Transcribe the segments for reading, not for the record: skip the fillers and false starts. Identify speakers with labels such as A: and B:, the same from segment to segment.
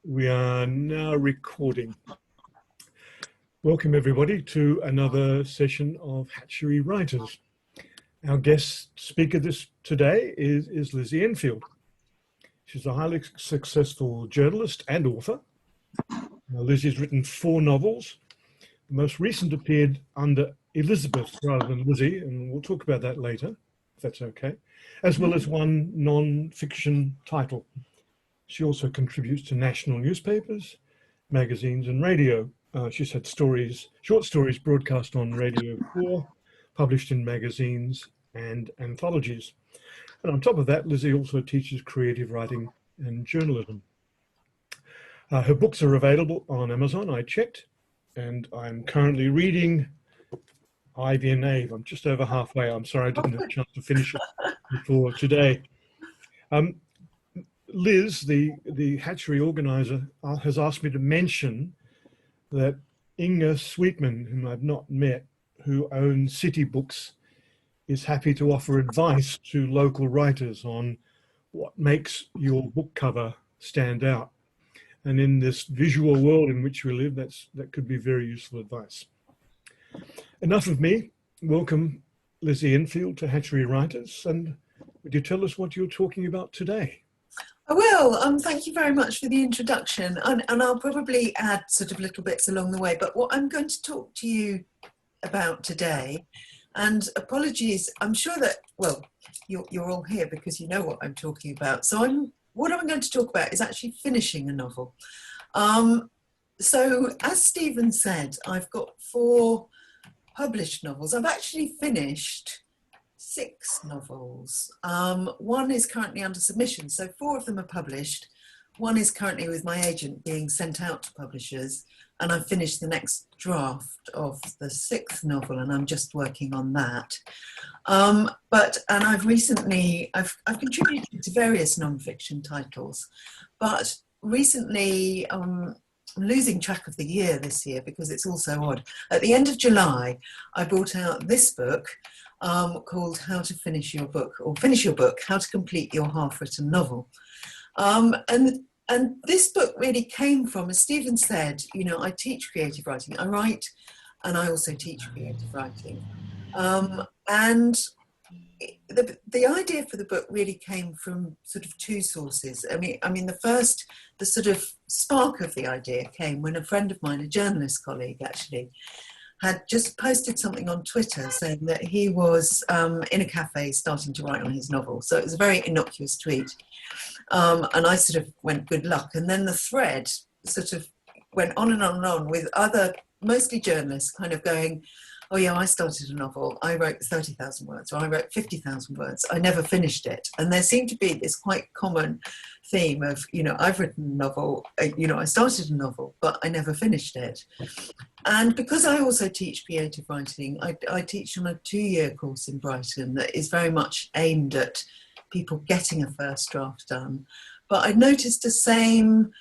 A: We are now recording. Welcome everybody to another session of Hatchery Writers. Our guest speaker today is Lizzie Enfield. She's a highly successful journalist and author. Lizzie's written 4 novels. The most recent appeared under Elizabeth rather than Lizzie, and we'll talk about that later, if that's okay, as well as one non-fiction title. She also contributes to national newspapers, magazines and radio. She's had short stories broadcast on Radio 4, published in magazines and anthologies. And on top of that, Lizzie also teaches creative writing and journalism. Her books are available on Amazon, I checked, and I'm currently reading Ivy and Ave. I'm just over halfway. I'm sorry I didn't have a chance to finish it before today. Liz, the hatchery organizer, has asked me to mention that Inga Sweetman, whom I've not met, who owns City Books, is happy to offer advice to local writers on what makes your book cover stand out. And in this visual world in which we live, that could be very useful advice. Enough of me. Welcome, Lizzie Enfield, to Hatchery Writers. And would you tell us what you're talking about today?
B: I will. Thank you very much for the introduction. And I'll probably add sort of little bits along the way. But what I'm going to talk to you about today, and apologies, I'm sure that, well, you're all here because you know what I'm talking about. So what I'm going to talk about is actually finishing a novel. So as Stephen said, I've got 4 published novels. I've actually finished 6 novels. 1 is currently under submission, so 4 of them are published. 1 is currently with my agent being sent out to publishers, and I've finished the next draft of the 6th novel, and I'm just working on that. And I've recently, I've contributed to various non-fiction titles, but recently, I'm losing track of the year this year because it's all so odd. At the end of July, I brought out this book called How to Finish Your Book, or Finish Your Book, How to Complete Your Half-Written Novel. And this book really came from, as Stephen said, you know, I teach creative writing. I write and I also teach creative writing. And the idea for the book really came from sort of 2 sources. I mean, the sort of spark of the idea came when a friend of mine, a journalist colleague actually, had just posted something on Twitter saying that he was in a cafe starting to write on his novel. So it was a very innocuous tweet. And I sort of went, good luck. And then the thread sort of went on and on and on with other, mostly journalists, kind of going, oh yeah, I started a novel. I wrote 30,000 words, or I wrote 50,000 words. I never finished it. And there seemed to be this quite common theme of, you know, I've written a novel, you know, I started a novel, but I never finished it. And because I also teach creative writing, I teach on a 2-year course in Brighton that is very much aimed at people getting a first draft done. But I noticed the same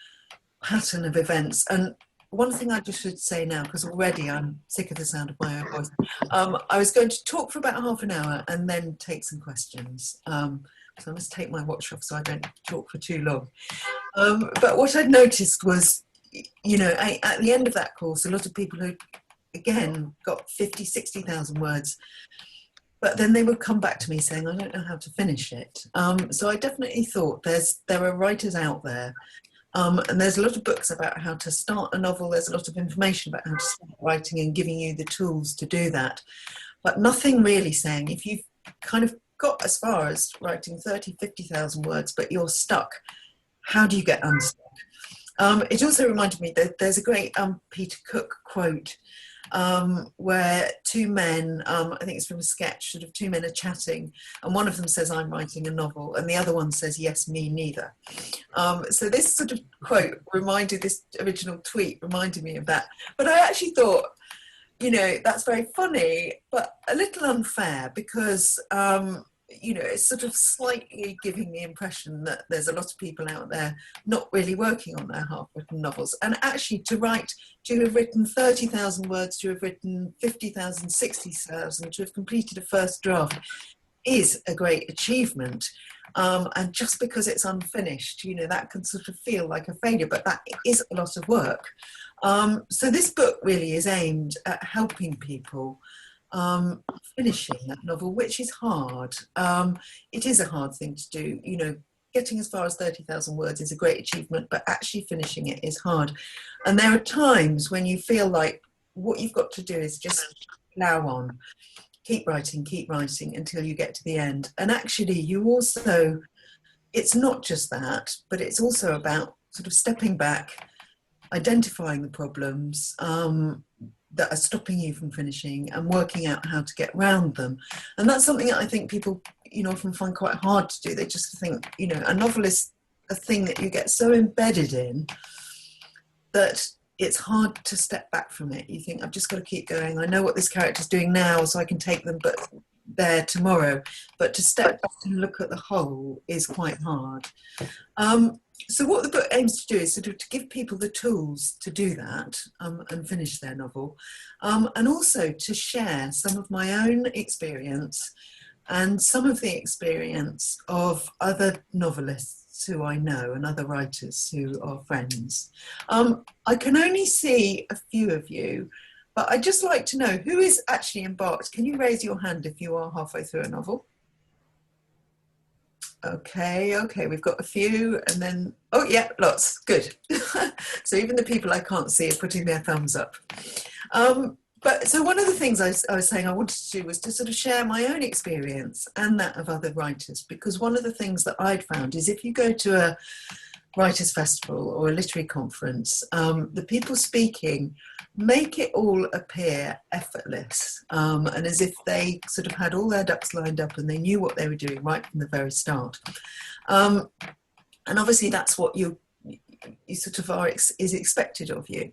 B: pattern of events. And one thing I just should say now, because already I'm sick of the sound of my own voice, I was going to talk for about half an hour and then take some questions. So I must take my watch off so I don't talk for too long. But what I'd noticed was, you know, at the end of that course, a lot of people who, again, got 50, 60,000 words, but then they would come back to me saying, I don't know how to finish it. So I definitely thought there are writers out there. And there's a lot of books about how to start a novel. There's a lot of information about how to start writing and giving you the tools to do that. But nothing really saying, if you've kind of got as far as writing 30, 50,000 words, but you're stuck, how do you get unstuck? It also reminded me that there's a great Peter Cook quote where 2 men, I think it's from a sketch, sort of 2 men are chatting, and one of them says, I'm writing a novel, and the other one says, yes, me neither. So this sort of quote this original tweet reminded me of that. But I actually thought, you know, that's very funny, but a little unfair because, you know, it's sort of slightly giving the impression that there's a lot of people out there not really working on their half-written novels. And actually to have written 30,000 words, to have written 50,000, 60,000, to have completed a first draft, is a great achievement. And just because it's unfinished, you know, that can sort of feel like a failure, but that is a lot of work. So this book really is aimed at helping people finishing that novel, which is hard. It is a hard thing to do. You know, getting as far as 30,000 words is a great achievement, but actually finishing it is hard. And there are times when you feel like what you've got to do is just plow on, keep writing until you get to the end. And actually you also, it's not just that, but it's also about sort of stepping back, identifying the problems that are stopping you from finishing and working out how to get around them. And that's something that I think people, you know, often find quite hard to do. They just think, you know, a novel is a thing that you get so embedded in that it's hard to step back from it. You think, I've just got to keep going. I know what this character's doing now, so I can take them but there tomorrow. But to step back and look at the whole is quite hard. So what the book aims to do is sort of to give people the tools to do that and finish their novel, and also to share some of my own experience and some of the experience of other novelists who I know and other writers who are friends. I can only see a few of you, but I'd just like to know who is actually embarked. Can you raise your hand if you are halfway through a novel? Okay, we've got a few, and then, oh yeah, lots, good. So even the people I can't see are putting their thumbs up. But so one of the things I was saying I wanted to do was to sort of share my own experience and that of other writers, because one of the things that I'd found is if you go to a writers' festival or a literary conference, the people speaking make it all appear effortless and as if they sort of had all their ducks lined up and they knew what they were doing right from the very start. And obviously that's what you sort of are is expected of you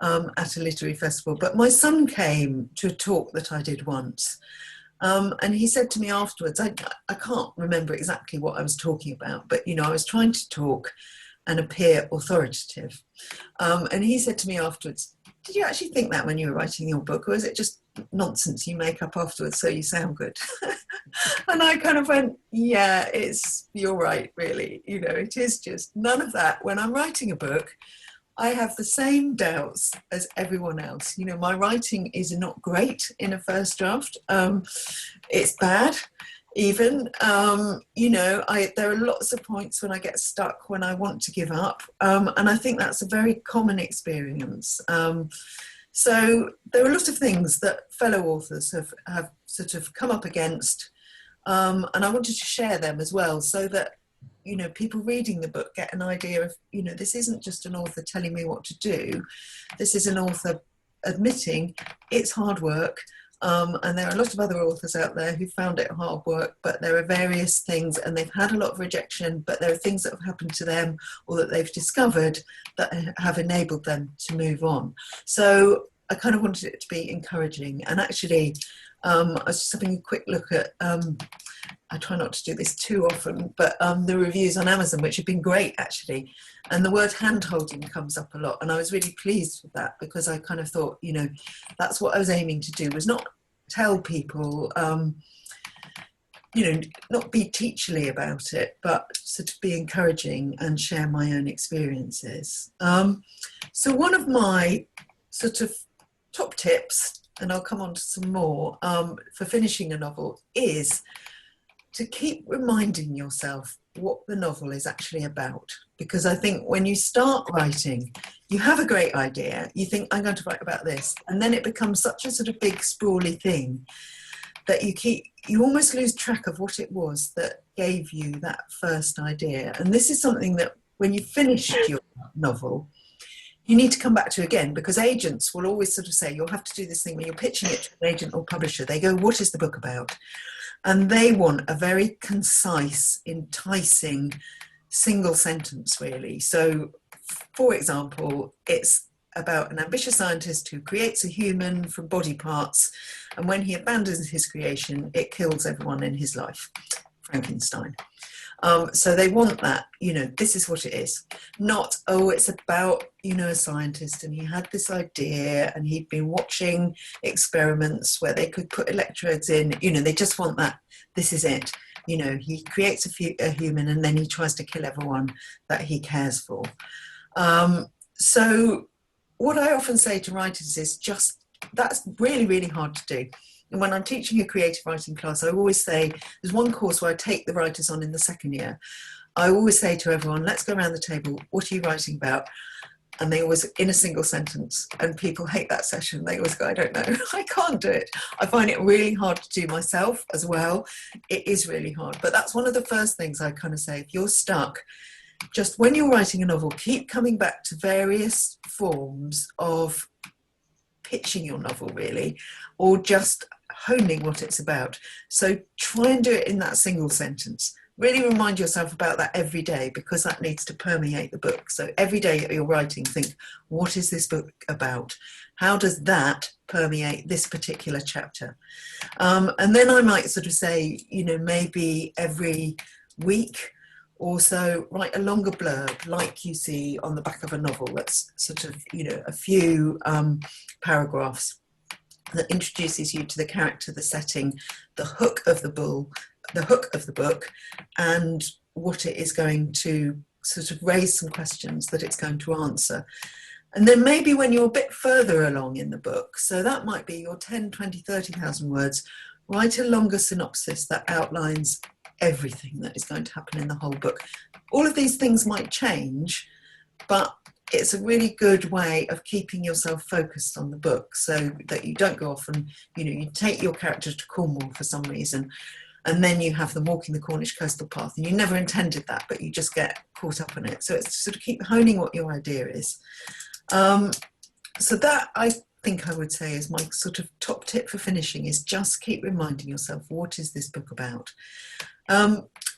B: at a literary festival. But my son came to a talk that I did once, and he said to me afterwards, I can't remember exactly what I was talking about, but you know, I was trying to talk and appear authoritative. And he said to me afterwards, did you actually think that when you were writing your book, or is it just nonsense you make up afterwards so you sound good? And I kind of went, yeah, you're right, really. You know, it is just none of that. When I'm writing a book, I have the same doubts as everyone else. You know, my writing is not great in a first draft. It's bad. Even, you know, there are lots of points when I get stuck, when I want to give up. And I think that's a very common experience. So there are a lot of things that fellow authors have sort of come up against. And I wanted to share them as well so that, you know, people reading the book get an idea of, you know, this isn't just an author telling me what to do. This is an author admitting it's hard work. And there are a lot of other authors out there who found it hard work, but there are various things, and they've had a lot of rejection, but there are things that have happened to them or that they've discovered that have enabled them to move on. So I kind of wanted it to be encouraging. And actually, I was just having a quick look at, I try not to do this too often, but the reviews on Amazon, which have been great actually. And the word hand-holding comes up a lot. And I was really pleased with that because I kind of thought, you know, that's what I was aiming to do, was not tell people, you know, not be teacherly about it, but sort of be encouraging and share my own experiences. So one of my sort of top tips, and I'll come on to some more, for finishing a novel is to keep reminding yourself what the novel is actually about. Because I think when you start writing, you have a great idea, you think, I'm going to write about this, and then it becomes such a sort of big, sprawly thing that you almost lose track of what it was that gave you that first idea. And this is something that when you finished your novel, you need to come back to again, because agents will always sort of say, you'll have to do this thing when you're pitching it to an agent or publisher. They go, what is the book about? And they want a very concise, enticing, single sentence, really. So, for example, it's about an ambitious scientist who creates a human from body parts, and when he abandons his creation, it kills everyone in his life. Frankenstein. So they want that, this is what it is. Not, oh, it's about, a scientist and he had this idea and he'd been watching experiments where they could put electrodes in, they just want that, this is it. He creates a human and then he tries to kill everyone that he cares for. So what I often say to writers is that's really, really hard to do. And when I'm teaching a creative writing class, I always say, there's one course where I take the writers on in the second year. I always say to everyone, let's go around the table. What are you writing about? And they always, in a single sentence, and people hate that session. They always go, I don't know, I can't do it. I find it really hard to do myself as well. It is really hard. But that's one of the first things I kind of say, if you're stuck, just when you're writing a novel, keep coming back to various forms of pitching your novel, really, or just honing what it's about. So try and do it in that single sentence. Really remind yourself about that every day, because that needs to permeate the book. So every day that you're writing, think, what is this book about? How does that permeate this particular chapter? And then I might sort of say, maybe every week or so write a longer blurb like you see on the back of a novel. That's sort of, a few paragraphs that introduces you to the character, the setting, the hook of the book, and what it is going to sort of raise some questions that it's going to answer. And then maybe when you're a bit further along in the book, so that might be your 10, 20, 30,000 words, write a longer synopsis that outlines everything that is going to happen in the whole book. All of these things might change, but it's a really good way of keeping yourself focused on the book, so that you don't go off and, you take your character to Cornwall for some reason, and then you have them walking the Cornish coastal path, and you never intended that, but you just get caught up in it. So it's to sort of keep honing what your idea is. So that, I think I would say, is my sort of top tip for finishing, is just keep reminding yourself, what is this book about?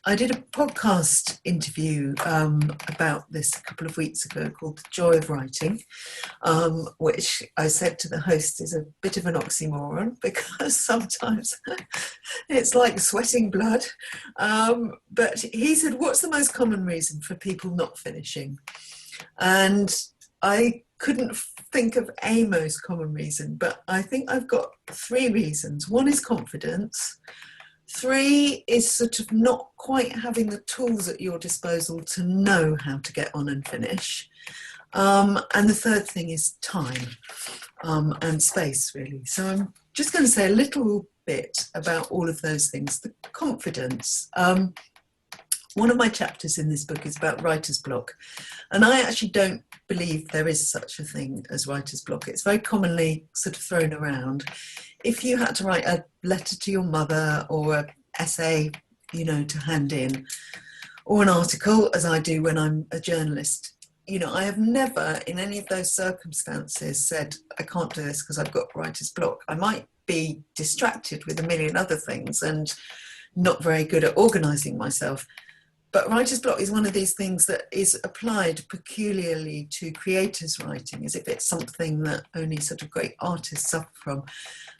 B: I did a podcast interview about this a couple of weeks ago called The Joy of Writing, which I said to the host is a bit of an oxymoron, because sometimes it's like sweating blood. But he said, what's the most common reason for people not finishing? And I couldn't think of a most common reason, but I think I've got 3 reasons. One is confidence. 3 is sort of not quite having the tools at your disposal to know how to get on and finish. And the 3rd thing is time and space, really. So I'm just going to say a little bit about all of those things. The confidence. One of my chapters in this book is about writer's block. And I actually don't believe there is such a thing as writer's block. It's very commonly sort of thrown around. If you had to write a letter to your mother, or an essay, to hand in, or an article, as I do when I'm a journalist, I have never in any of those circumstances said, I can't do this because I've got writer's block. I might be distracted with a million other things and not very good at organising myself. But writer's block is one of these things that is applied peculiarly to creators' writing, as if it's something that only sort of great artists suffer from.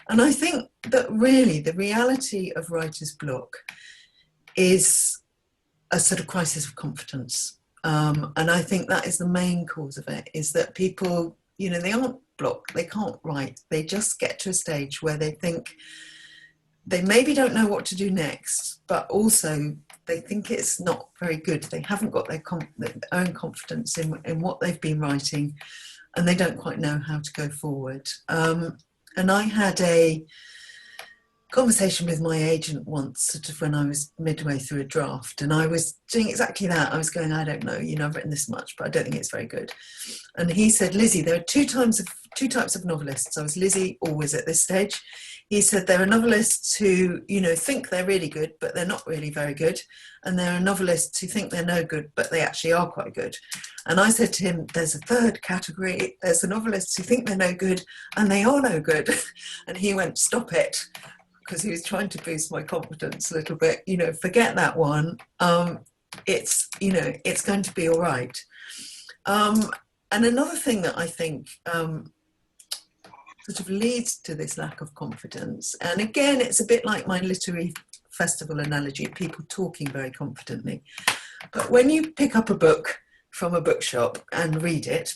B: And I think that really the reality of writer's block is a sort of crisis of confidence. And I think that is the main cause of it, is that people, they aren't blocked, they can't write. They just get to a stage where they think they maybe don't know what to do next, but also they think it's not very good. They haven't got their own confidence in what they've been writing, and they don't quite know how to go forward. And I had a conversation with my agent once, sort of when I was midway through a draft, and I was doing exactly that. I was going, I don't know, I've written this much, but I don't think it's very good. And he said, Lizzie, there are two types of novelists. I was Lizzie always at this stage. He said there are novelists who, think they're really good, but they're not really very good. And there are novelists who think they're no good, but they actually are quite good. And I said to him, there's a 3rd category. There's the novelists who think they're no good, and they are no good. And he went, stop it, because he was trying to boost my confidence a little bit. Forget that one. It's going to be all right. And another thing that I think sort of leads to this lack of confidence, and again, it's a bit like my literary festival analogy, people talking very confidently. But when you pick up a book from a bookshop and read it,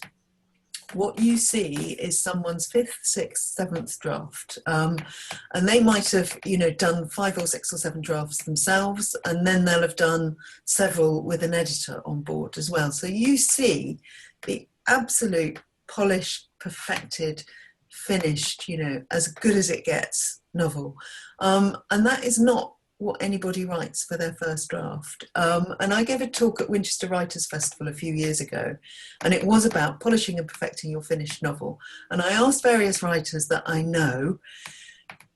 B: what you see is someone's 5th, 6th, 7th draft. And they might have, done 5 or 6 or 7 drafts themselves, and then they'll have done several with an editor on board as well. So you see the absolute polished, perfected, finished, as good as it gets novel. And that is not what anybody writes for their first draft. And I gave a talk at Winchester Writers' Festival a few years ago, and it was about polishing and perfecting your finished novel. And I asked various writers that I know,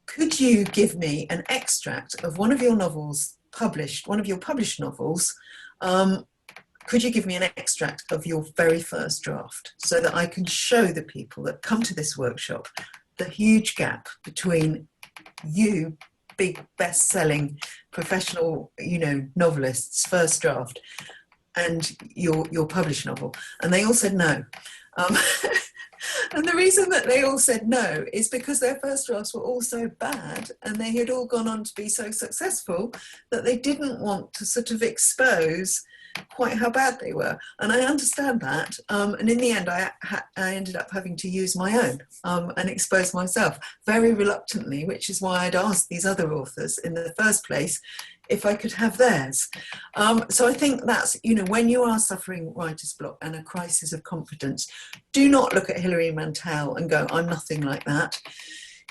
B: could you give me an extract of one of your novels published, one of your published novels, could you give me an extract of your very first draft so that I can show the people that come to this workshop the huge gap between you, big best-selling professional, novelist's first draft and your published novel? And they all said no. And the reason that they all said no is because their first drafts were all so bad and they had all gone on to be so successful that they didn't want to sort of expose quite how bad they were. And I understand that. And in the end, I ended up having to use my own and expose myself very reluctantly, which is why I'd asked these other authors in the first place if I could have theirs. So I think that's, when you are suffering writer's block and a crisis of confidence, do not look at Hilary Mantel and go, I'm nothing like that.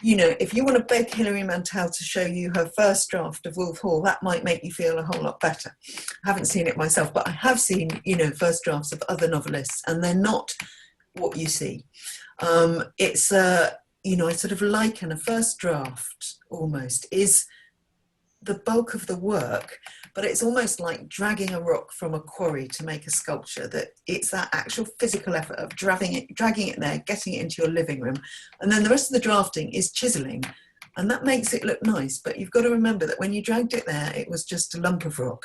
B: If you want to beg Hilary Mantel to show you her first draft of Wolf Hall, that might make you feel a whole lot better. I haven't seen it myself, but I have seen, first drafts of other novelists, and they're not what you see. It's, I sort of liken a first draft almost is the bulk of the work, but it's almost like dragging a rock from a quarry to make a sculpture, that it's that actual physical effort of dragging it there, getting it into your living room. And then the rest of the drafting is chiseling, and that makes it look nice. But you've got to remember that when you dragged it there, it was just a lump of rock.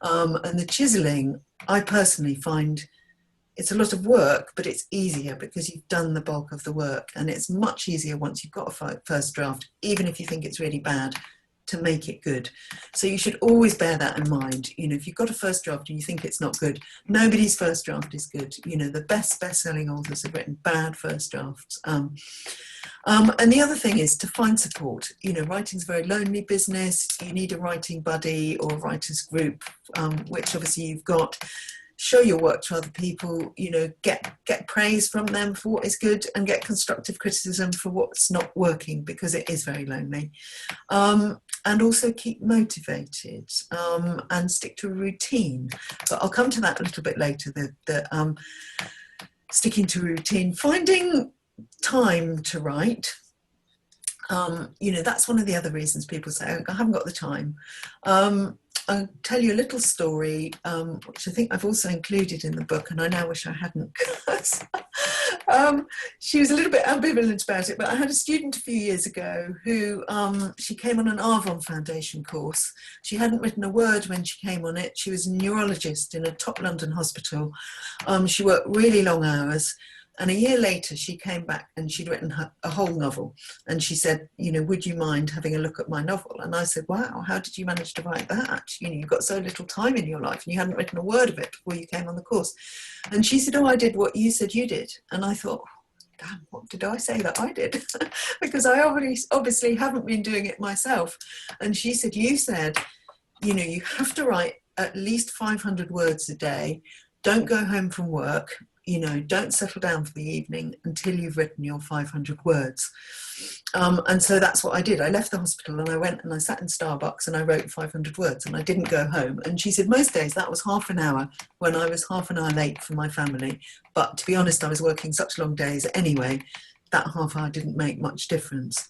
B: And the chiseling, I personally find it's a lot of work, but it's easier because you've done the bulk of the work. And it's much easier once you've got a first draft, even if you think it's really bad, to make it good. So you should always bear that in mind. If you've got a first draft and you think it's not good, nobody's first draft is good. The best-selling authors have written bad first drafts. And the other thing is to find support. Writing's a very lonely business. You need a writing buddy or a writer's group, which obviously you've got. Show your work to other people, get praise from them for what is good and get constructive criticism for what's not working, because it is very lonely. And also keep motivated and stick to a routine. But I'll come to that a little bit later, the sticking to a routine. Finding time to write, that's one of the other reasons people say, I haven't got the time. I'll tell you a little story, which I think I've also included in the book, and I now wish I hadn't. She was a little bit ambivalent about it, but I had a student a few years ago who, she came on an Arvon Foundation course. She hadn't written a word when she came on it. She was a neurologist in a top London hospital. She worked really long hours. And a year later, she came back and she'd written a whole novel. And she said, would you mind having a look at my novel? And I said, wow, how did you manage to write that? You've got so little time in your life and you hadn't written a word of it before you came on the course. And she said, I did what you said you did. And I thought, damn, what did I say that I did? Because I obviously haven't been doing it myself. And she said, you said, you have to write at least 500 words a day. Don't go home from work. Don't settle down for the evening until you've written your 500 words. And so that's what I did. I left the hospital and I went and I sat in Starbucks and I wrote 500 words and I didn't go home. And she said most days that was half an hour when I was half an hour late for my family. But to be honest, I was working such long days anyway, that half hour didn't make much difference.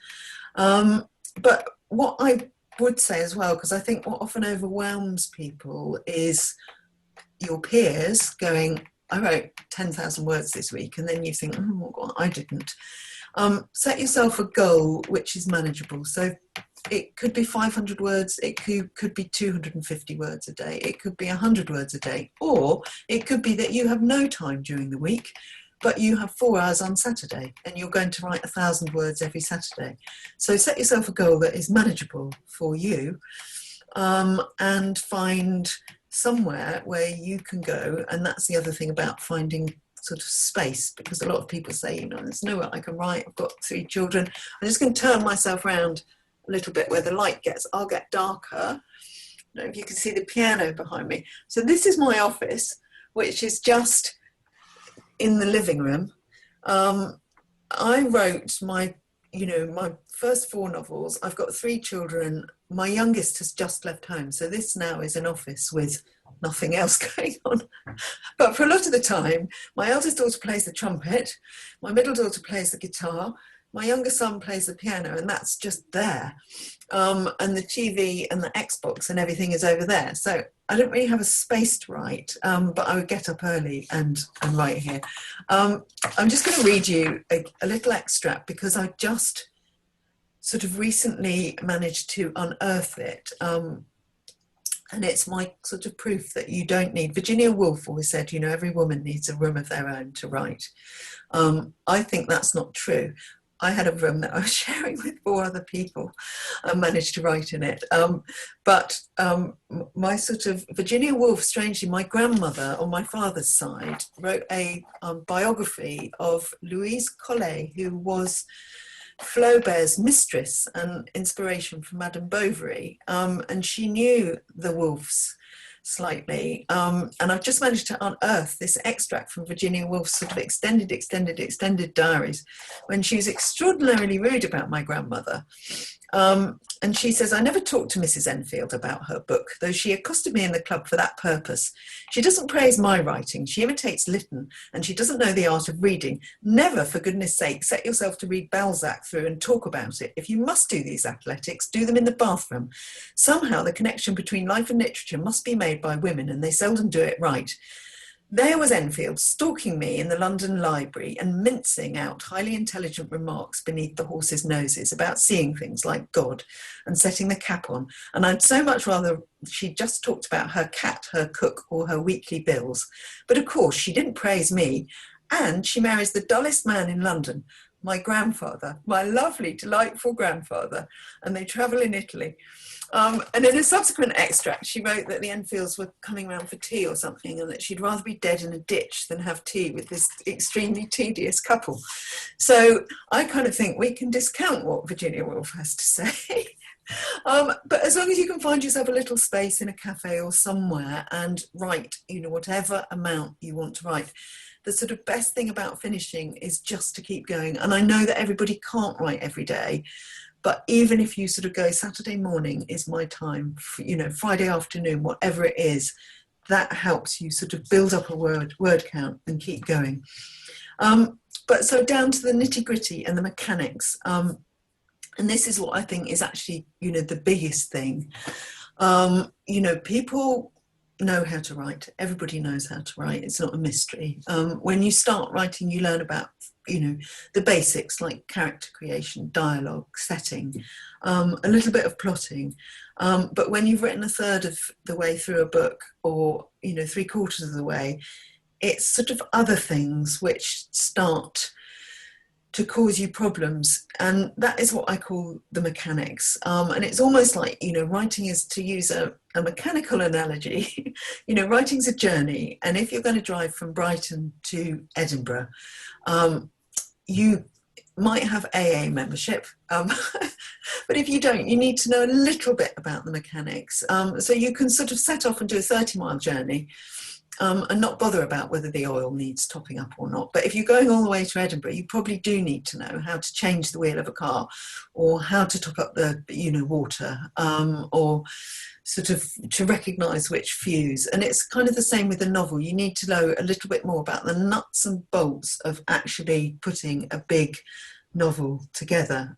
B: But what I would say as well, because I think what often overwhelms people is your peers going, I wrote 10,000 words this week, and then you think, oh, God, I didn't. Set yourself a goal which is manageable. So it could be 500 words, it could be 250 words a day, it could be 100 words a day, or it could be that you have no time during the week, but you have 4 hours on Saturday, and you're going to write 1,000 words every Saturday. So set yourself a goal that is manageable for you. and find somewhere where you can go. And that's the other thing about finding sort of space, because a lot of people say, there's nowhere I can write, I've got 3 children. I'm just going to turn myself around a little bit where the light I'll get darker. I don't know if you can see the piano behind me. So this is my office, which is just in the living room. I wrote my first 4 novels. I've got 3 children. My youngest has just left home. So this now is an office with nothing else going on. But for a lot of the time, my eldest daughter plays the trumpet. My middle daughter plays the guitar. My younger son plays the piano, and that's just there. And the TV and the Xbox and everything is over there. So I don't really have a space to write, but I would get up early and write here. I'm just going to read you a little extract, because I just sort of recently managed to unearth it. And it's my sort of proof that you don't need. Virginia Woolf always said, every woman needs a room of their own to write. I think that's not true. I had a room that I was sharing with 4 other people and managed to write in it. But my sort of Virginia Woolf, strangely, my grandmother on my father's side wrote a biography of Louise Collet, who was Flaubert's mistress and inspiration for Madame Bovary. And she knew the Woolfs slightly. And I've just managed to unearth this extract from Virginia Woolf's sort of extended diaries, when she was extraordinarily rude about my grandmother. And she says, I never talked to Mrs. Enfield about her book, though she accosted me in the club for that purpose. She doesn't praise my writing. She imitates Lytton, and she doesn't know the art of reading. Never, for goodness sake, set yourself to read Balzac through and talk about it. If you must do these athletics, do them in the bathroom. Somehow the connection between life and literature must be made by women, and they seldom do it right. There was Enfield stalking me in the London Library and mincing out highly intelligent remarks beneath the horses' noses about seeing things like God and setting the cap on. And I'd so much rather she just talked about her cat, her cook, or her weekly bills. But of course, she didn't praise me. And she marries the dullest man in London, my grandfather, my lovely, delightful grandfather. And they travel in Italy. And in a subsequent extract, she wrote that the Enfields were coming round for tea or something, and that she'd rather be dead in a ditch than have tea with this extremely tedious couple. So I kind of think we can discount what Virginia Woolf has to say. But as long as you can find yourself a little space in a cafe or somewhere and write, whatever amount you want to write. The sort of best thing about finishing is just to keep going. And I know that everybody can't write every day. But even if you sort of go, Saturday morning is my time, Friday afternoon, whatever it is, that helps you sort of build up a word count and keep going. But so down to the nitty gritty and the mechanics. And this is what I think is actually, the biggest thing. People know how to write. Everybody knows how to write. It's not a mystery. When you start writing, you learn about the basics like character creation, dialogue, setting, a little bit of plotting. But when you've written a third of the way through a book, or, 3/4 of the way, it's sort of other things which start to cause you problems. And that is what I call the mechanics. And it's almost like, writing is, to use a mechanical analogy, writing's a journey. And if you're going to drive from Brighton to Edinburgh, you might have AA membership, but if you don't, you need to know a little bit about the mechanics. So you can sort of set off and do a 30-mile journey and not bother about whether the oil needs topping up or not. But if you're going all the way to Edinburgh, you probably do need to know how to change the wheel of a car, or how to top up the water, or sort of to recognise which fuse. And it's kind of the same with a novel. You need to know a little bit more about the nuts and bolts of actually putting a big novel together.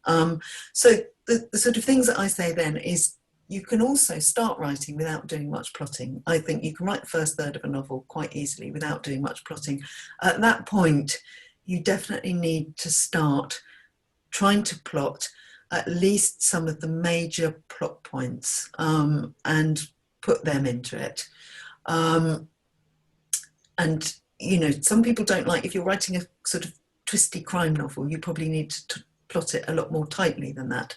B: So the sort of things that I say then is, you can also start writing without doing much plotting. I think you can write the first third of a novel quite easily without doing much plotting. At that point, you definitely need to start trying to plot at least some of the major plot points, and put them into it. And, some people don't like, if you're writing a sort of twisty crime novel, you probably need to plot it a lot more tightly than that.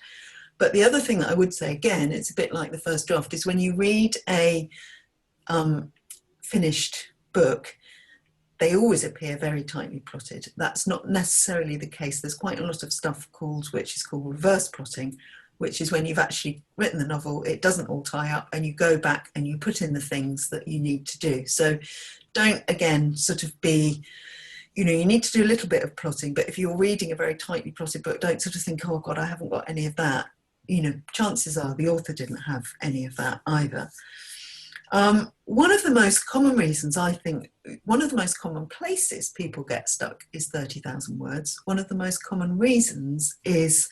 B: But the other thing that I would say, again, it's a bit like the first draft, is when you read a finished book, they always appear very tightly plotted. That's not necessarily the case. There's quite a lot of stuff which is called reverse plotting, which is when you've actually written the novel, it doesn't all tie up, and you go back and you put in the things that you need to do. So don't, again, sort of be, you need to do a little bit of plotting, but if you're reading a very tightly plotted book, don't sort of think, oh God, I haven't got any of that. Chances are the author didn't have any of that either. One of the most common reasons, I think, one of the most common places people get stuck is 30,000 words. One of the most common reasons is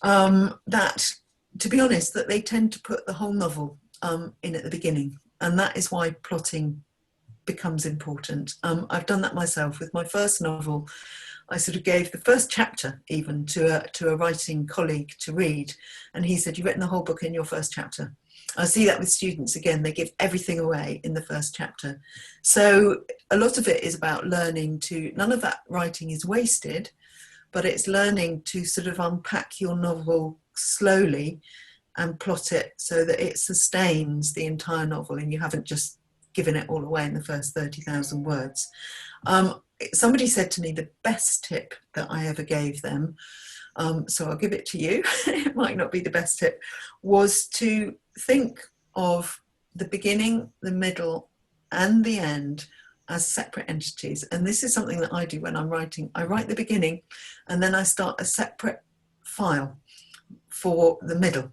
B: that, to be honest, that they tend to put the whole novel in at the beginning. And that is why plotting becomes important. I've done that myself with my first novel. I sort of gave the first chapter even to a writing colleague to read. And he said, you've written the whole book in your first chapter. I see that with students, again, they give everything away in the first chapter. So a lot of it is about learning to, none of that writing is wasted, but it's learning to sort of unpack your novel slowly and plot it so that it sustains the entire novel and you haven't just given it all away in the first 30,000 words. Somebody said to me the best tip that I ever gave them, so I'll give it to you, it might not be the best tip, was to think of the beginning, the middle, and the end as separate entities. And this is something that I do when I'm writing. I write the beginning and then I start a separate file for the middle,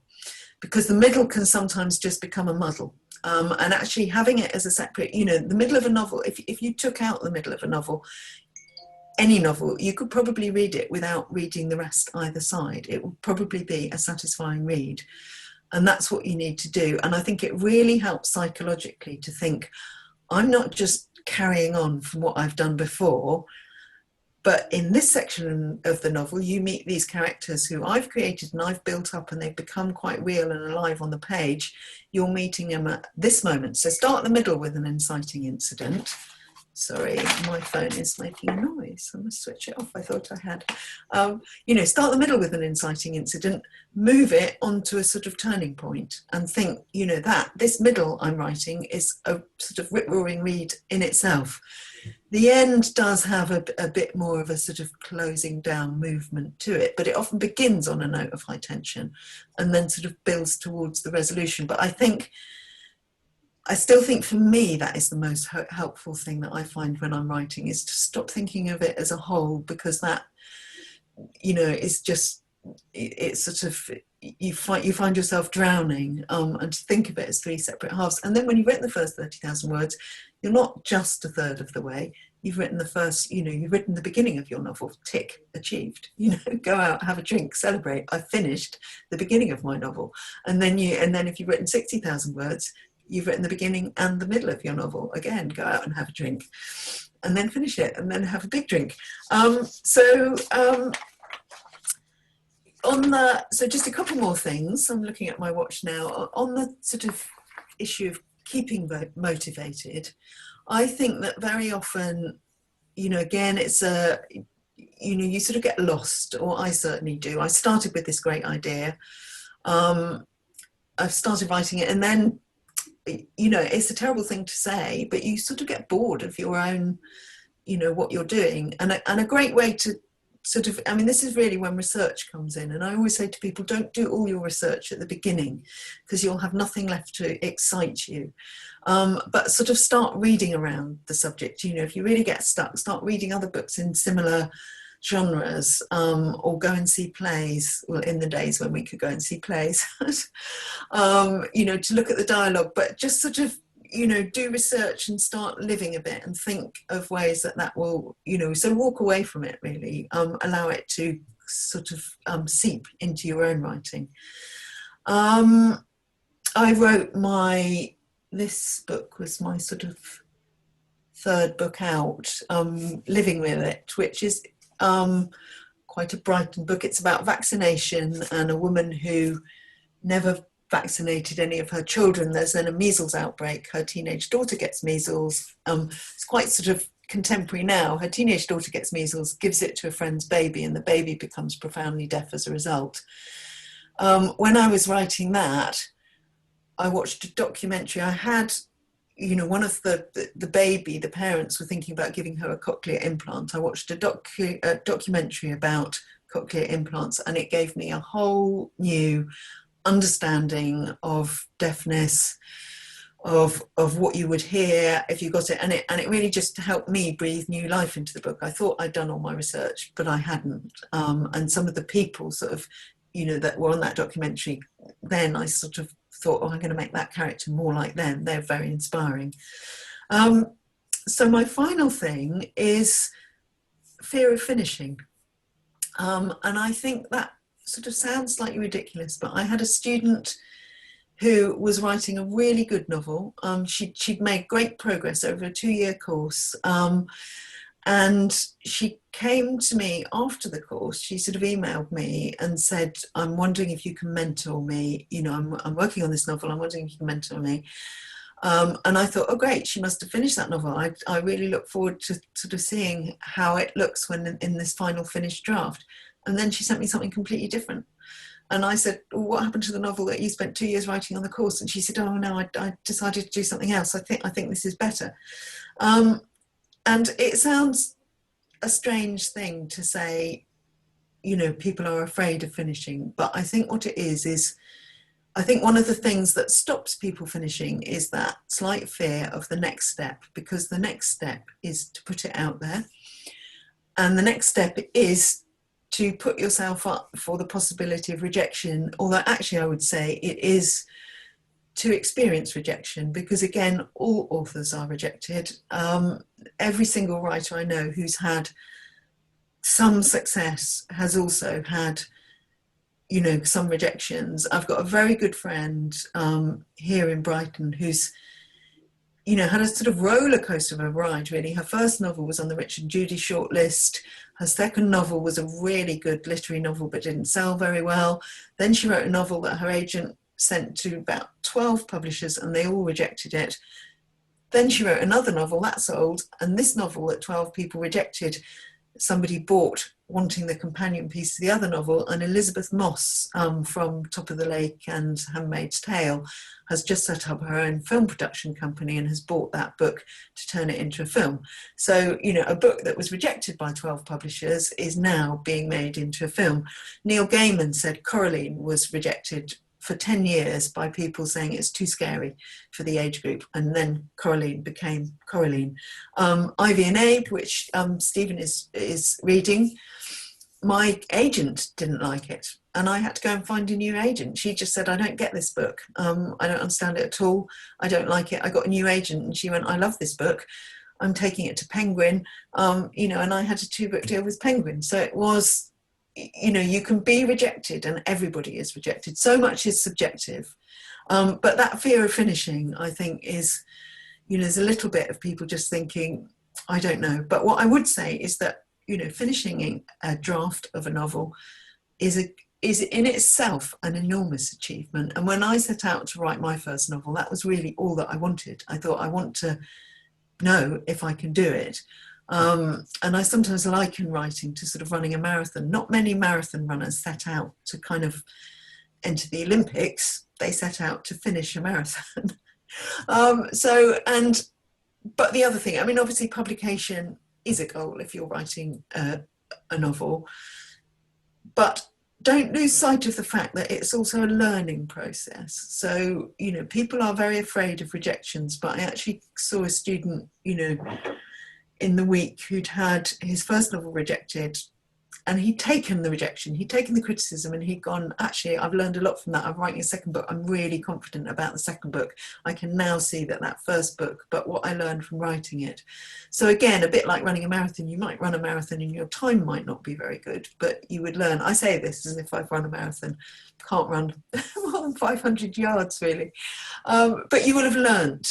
B: because the middle can sometimes just become a muddle. And actually having it as a separate, the middle of a novel, if you took out the middle of a novel, any novel, you could probably read it without reading the rest either side. It would probably be a satisfying read. And that's what you need to do. And I think it really helps psychologically to think, I'm not just carrying on from what I've done before, but in this section of the novel, you meet these characters who I've created and I've built up, and they've become quite real and alive on the page. You're meeting them at this moment. So start the middle with an inciting incident. Sorry, my phone is making a noise. I must switch it off. I thought I had. Start the middle with an inciting incident, move it onto a sort of turning point and think, that this middle I'm writing is a sort of rip-roaring read in itself. The end does have a bit more of a sort of closing down movement to it, but it often begins on a note of high tension and then sort of builds towards the resolution. But I still think for me that is the most helpful thing that I find when I'm writing, is to stop thinking of it as a whole, because that, is just, it's sort of, you find yourself drowning, and to think of it as three separate halves. And then when you've written the first 30,000 words, you're not just a third of the way. You've written the first, you've written the beginning of your novel, tick, achieved, go out, have a drink, celebrate, I've finished the beginning of my novel. And then if you've written 60,000 words, you've written the beginning and the middle of your novel. Again, go out and have a drink and then finish it and then have a big drink. So just a couple more things. I'm looking at my watch now. On the sort of issue of keeping motivated, I think that very often, again, it's you sort of get lost, or I certainly do. I started with this great idea. I've started writing it, and then, it's a terrible thing to say, but you sort of get bored of your own, what you're doing. And a great way to sort of, this is really when research comes in. And I always say to people, don't do all your research at the beginning, because you'll have nothing left to excite you. But sort of start reading around the subject. If you really get stuck, start reading other books in similar genres, or go and see plays. Well, in the days when we could go and see plays, to look at the dialogue, but just sort of, do research and start living a bit and think of ways that will, so walk away from it really, allow it to sort of seep into your own writing. I wrote this book was my sort of third book out, Living With It, which is quite a Brighton book. It's about vaccination and a woman who never vaccinated any of her children. There's then a measles outbreak. Her teenage daughter gets measles. It's quite sort of contemporary now. Her teenage daughter gets measles, gives it to a friend's baby, and the baby becomes profoundly deaf as a result. When I was writing that, I watched a documentary. I had, you know, one of the parents were thinking about giving her a cochlear implant. I watched a documentary about cochlear implants, and it gave me a whole new understanding of deafness, of what you would hear if you got it, and it really just helped me breathe new life into the book. I thought I'd done all my research, but I hadn't. And some of the people sort of, you know, that were on that documentary, then I sort of thought, oh, I'm going to make that character more like them. They're very inspiring. So my final thing is fear of finishing. And I think that sort of sounds slightly ridiculous, but I had a student who was writing a really good novel. She'd made great progress over a 2-year course. And she came to me after the course. She sort of emailed me and said, I'm wondering if you can mentor me. You know, I'm working on this novel. I'm wondering if you can mentor me. And I thought, oh, great, she must have finished that novel. I really look forward to sort of seeing how it looks when in this final finished draft. And then she sent me something completely different. And I said, well, what happened to the novel that you spent 2 years writing on the course? And she said, oh, no, I decided to do something else. I think this is better. And it sounds a strange thing to say, you know, people are afraid of finishing. But I think what it is I think one of the things that stops people finishing is that slight fear of the next step, because the next step is to put it out there. And the next step is to put yourself up for the possibility of rejection, although actually I would say it is to experience rejection, because again, all authors are rejected. Every single writer I know who's had some success has also had, you know, some rejections. I've got a very good friend here in Brighton who's, you know, had a sort of roller coaster of a ride, really. Her first novel was on the Richard Judy shortlist. Her second novel was a really good literary novel, but didn't sell very well. Then she wrote a novel that her agent sent to about 12 publishers and they all rejected it. Then she wrote another novel that sold, and this novel that 12 people rejected, somebody bought wanting the companion piece to the other novel. And Elizabeth Moss from Top of the Lake and Handmaid's Tale has just set up her own film production company and has bought that book to turn it into a film. So, you know, a book that was rejected by 12 publishers is now being made into a film. Neil Gaiman said Coraline was rejected for 10 years by people saying it's too scary for the age group, and then Coraline became Coraline. Ivy and Abe, which Stephen is reading, my agent didn't like it, and I had to go and find a new agent. She just said, I don't get this book. I don't understand it at all. I don't like it. I got a new agent, and she went, I love this book. I'm taking it to Penguin, you know, and I had a 2-book deal with Penguin. So it was, you know, you can be rejected, and everybody is rejected. So much is subjective. But that fear of finishing, I think, is, you know, there's a little bit of people just thinking, I don't know. But what I would say is that, you know, finishing a draft of a novel is in itself an enormous achievement. And when I set out to write my first novel, that was really all that I wanted. I thought, I want to know if I can do it. And I sometimes liken writing to sort of running a marathon. Not many marathon runners set out to kind of enter the Olympics. They set out to finish a marathon. But the other thing, I mean, obviously publication is a goal if you're writing a novel, but don't lose sight of the fact that it's also a learning process. So, you know, people are very afraid of rejections, but I actually saw a student, you know, in the week who'd had his first novel rejected, and he'd taken the rejection, he'd taken the criticism, and he'd gone, actually, I've learned a lot from that. I'm writing a second book. I'm really confident about the second book. I can now see that first book, but what I learned from writing it. So again, a bit like running a marathon, you might run a marathon and your time might not be very good, but you would learn. I say this as if I've run a marathon, can't run more than 500 yards really. But you will have learned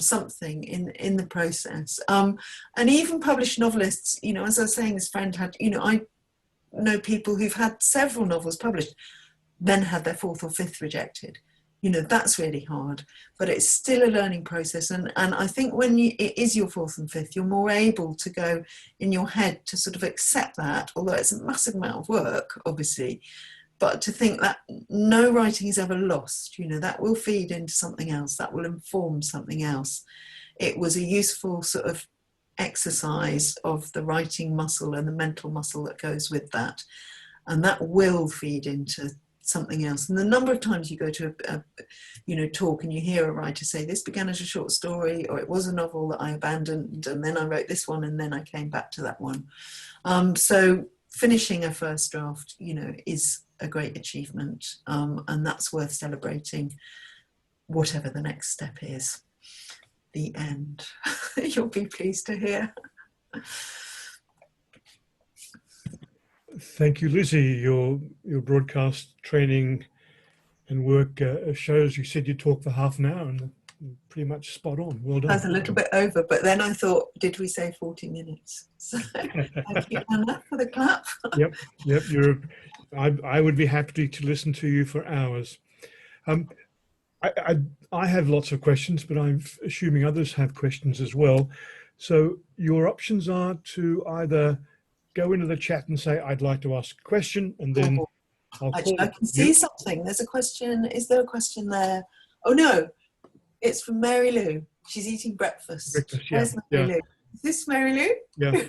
B: something in the process. And even published novelists, you know, as I was saying, this friend had, you know, I know people who've had several novels published, then had their 4th or 5th rejected. You know, that's really hard, but it's still a learning process. And I think when it is your 4th and 5th, you're more able to go in your head to sort of accept that, although it's a massive amount of work, obviously, but to think that no writing is ever lost, you know, that will feed into something else, that will inform something else. It was a useful sort of exercise of the writing muscle and the mental muscle that goes with that, and that will feed into something else. And the number of times you go to a talk and you hear a writer say, this began as a short story, or it was a novel that I abandoned and then I wrote this one and then I came back to that one. So finishing a first draft, you know, is a great achievement, and that's worth celebrating, whatever the next step is. The end. You'll be pleased to hear.
A: Thank you, Lizzie. Your broadcast training and work shows. You said you talked for half an hour, and pretty much spot on. Well done.
B: I was a little bit over, but then I thought, did we say 40 minutes? So thank you, Anna, for the clap.
A: Yep. I would be happy to listen to you for hours. I have lots of questions, but I'm assuming others have questions as well. So your options are to either go into the chat and say, I'd like to ask a question, and then I'll call.
B: Actually, I can see something. There's a question. Is there a question there? Oh, no. It's from Mary Lou. She's eating breakfast. Where's Mary Lou? Is this Mary Lou?
A: Yeah.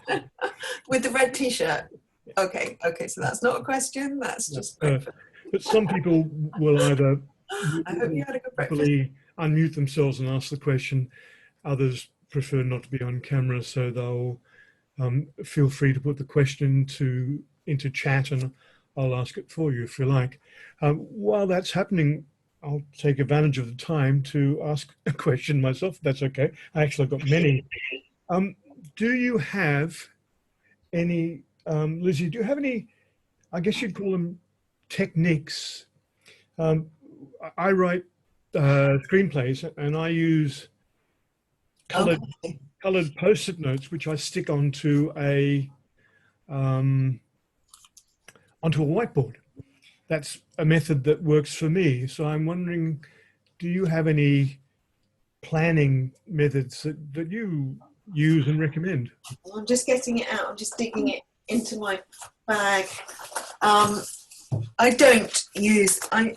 B: With the red T-shirt. Okay, so that's not a question. That's just breakfast.
A: But some people will either
B: I hope you had a good breakfast.
A: Unmute themselves and ask the question. Others prefer not to be on camera, so they'll feel free to put the question into chat, and I'll ask it for you if you like. While that's happening, I'll take advantage of the time to ask a question myself, if that's okay. I actually got many. Do you have any, Lizzie, do you have any, I guess you'd call them techniques? I write screenplays, and I use colored post-it notes, which I stick onto a whiteboard. That's a method that works for me. So I'm wondering, do you have any planning methods that you use and recommend?
B: I'm just getting it out. I'm just digging it into my bag. I don't use, I'm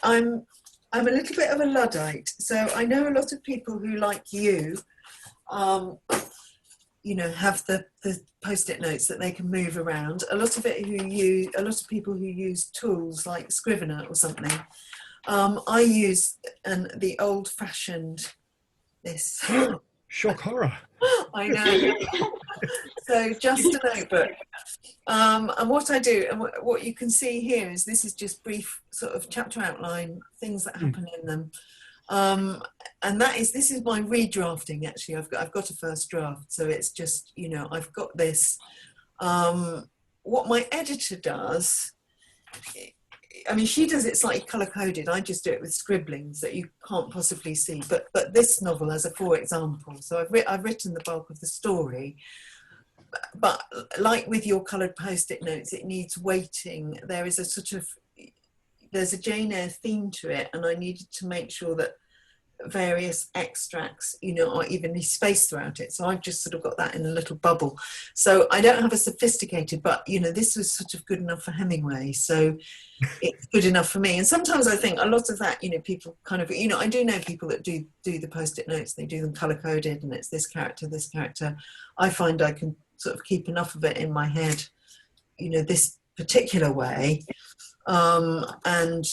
B: a little bit of a Luddite. So I know a lot of people who, like you know, have the post-it notes that they can move around. A lot of people who use tools like Scrivener or something. I use the old-fashioned this.
A: Shock horror.
B: I know. So just a notebook. And what I do, and what you can see here is this is just brief sort of chapter outline, things that happen in them. And this is my redrafting. Actually, I've got a first draft, so it's just, you know, I've got this. What my editor does, I mean, she does it slightly color coded. I just do it with scribblings that you can't possibly see. But this novel has a 4 examples, so I've written the bulk of the story. But like with your coloured post-it notes, it needs weighting. There is there's a Jane Eyre theme to it, and I needed to make sure that various extracts, you know, are evenly spaced throughout it. So I've just sort of got that in a little bubble. So I don't have a sophisticated, but, you know, this was sort of good enough for Hemingway. So it's good enough for me. And sometimes I think a lot of that, you know, people kind of, you know, I do know people that do the post-it notes, they do them colour-coded, and it's this character, this character. I find I can sort of keep enough of it in my head, you know, this particular way, and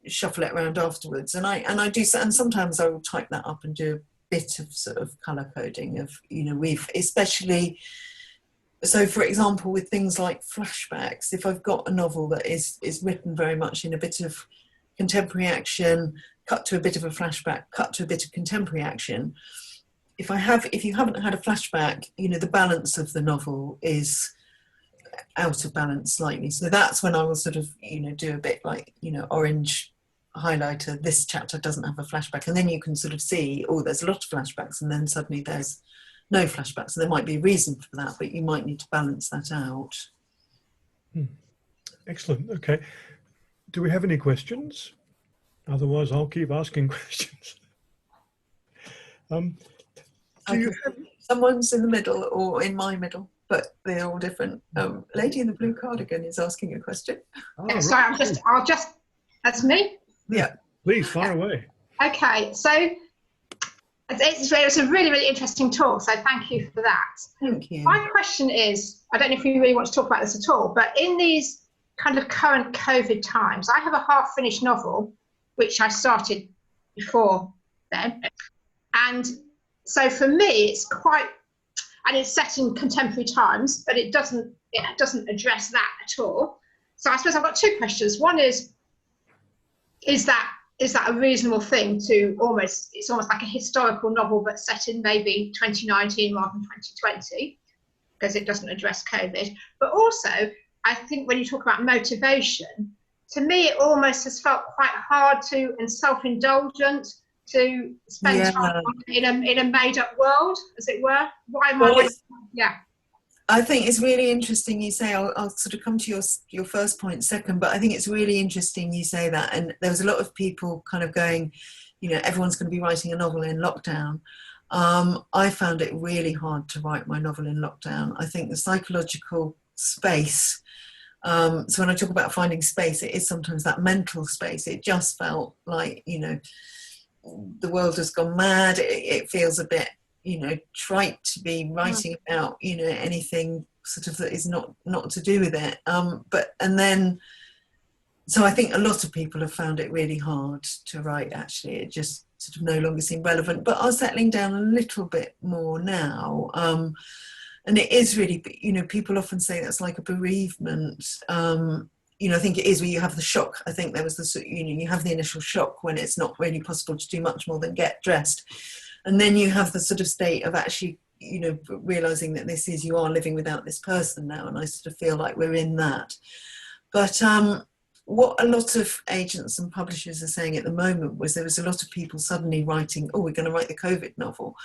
B: shuffle it around afterwards. And I do, and sometimes I will type that up and do a bit of sort of colour coding of, you know, especially, so for example, with things like flashbacks, if I've got a novel that is written very much in a bit of contemporary action, cut to a bit of a flashback, cut to a bit of contemporary action, if you haven't had a flashback, you know, the balance of the novel is out of balance slightly. So that's when I will sort of, you know, do a bit like, you know, orange highlighter, this chapter doesn't have a flashback. And then you can sort of see, oh, there's a lot of flashbacks, and then suddenly there's no flashbacks. And there might be a reason for that, but you might need to balance that out.
A: Excellent. Okay. Do we have any questions? Otherwise, I'll keep asking questions.
B: Someone's in the middle or in my middle, but they're all different. Lady in the blue cardigan is asking a question.
C: Sorry, I'll just That's me?
A: Yeah. Please, fire away.
C: Okay, so it's a really, really interesting talk, so thank you for that.
B: Thank you.
C: My question is, I don't know if you really want to talk about this at all, but in these kind of current COVID times, I have a half-finished novel, which I started before then. And so for me, it's quite, and it's set in contemporary times, but it doesn't address that at all. So I suppose I've got two questions. One is that a reasonable thing to it's almost like a historical novel, but set in maybe 2019 rather than 2020, because it doesn't address COVID. But also, I think when you talk about motivation, to me, it almost has felt quite hard to, and self-indulgent, to spend time in a made-up world, as it were. Why am I? Yeah.
B: I think it's really interesting you say, I'll sort of come to your first point second, but I think it's really interesting you say that. And there was a lot of people kind of going, you know, everyone's going to be writing a novel in lockdown. I found it really hard to write my novel in lockdown. I think the psychological space, so when I talk about finding space, it is sometimes that mental space. It just felt like, you know, the world has gone mad. It feels a bit, you know, trite to be writing about, you know, anything sort of that is not to do with it. So I think a lot of people have found it really hard to write, actually. It just sort of no longer seemed relevant, but are settling down a little bit more now. And it is really, you know, people often say that's like a bereavement. You know, I think it is where you have the shock. I think there was the, you know, you have the initial shock when it's not really possible to do much more than get dressed. And then you have the sort of state of actually, you know, realizing that you are living without this person now. And I sort of feel like we're in that. But what a lot of agents and publishers are saying at the moment was there was a lot of people suddenly writing, oh, we're going to write the COVID novel.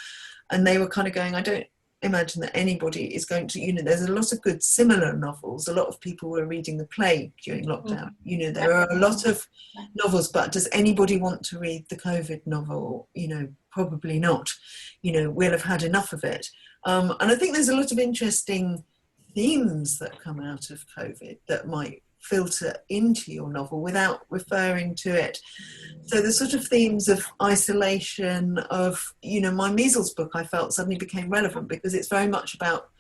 B: And they were kind of going, I don't imagine that anybody is going to, you know, there's a lot of good similar novels. A lot of people were reading The Plague during lockdown. You know, there are a lot of novels, but does anybody want to read the COVID novel? You know, probably not. You know, we'll have had enough of it. And I think there's a lot of interesting themes that come out of COVID that might filter into your novel without referring to it. So the sort of themes of isolation, of, you know, my measles book, I felt suddenly became relevant because it's very much about,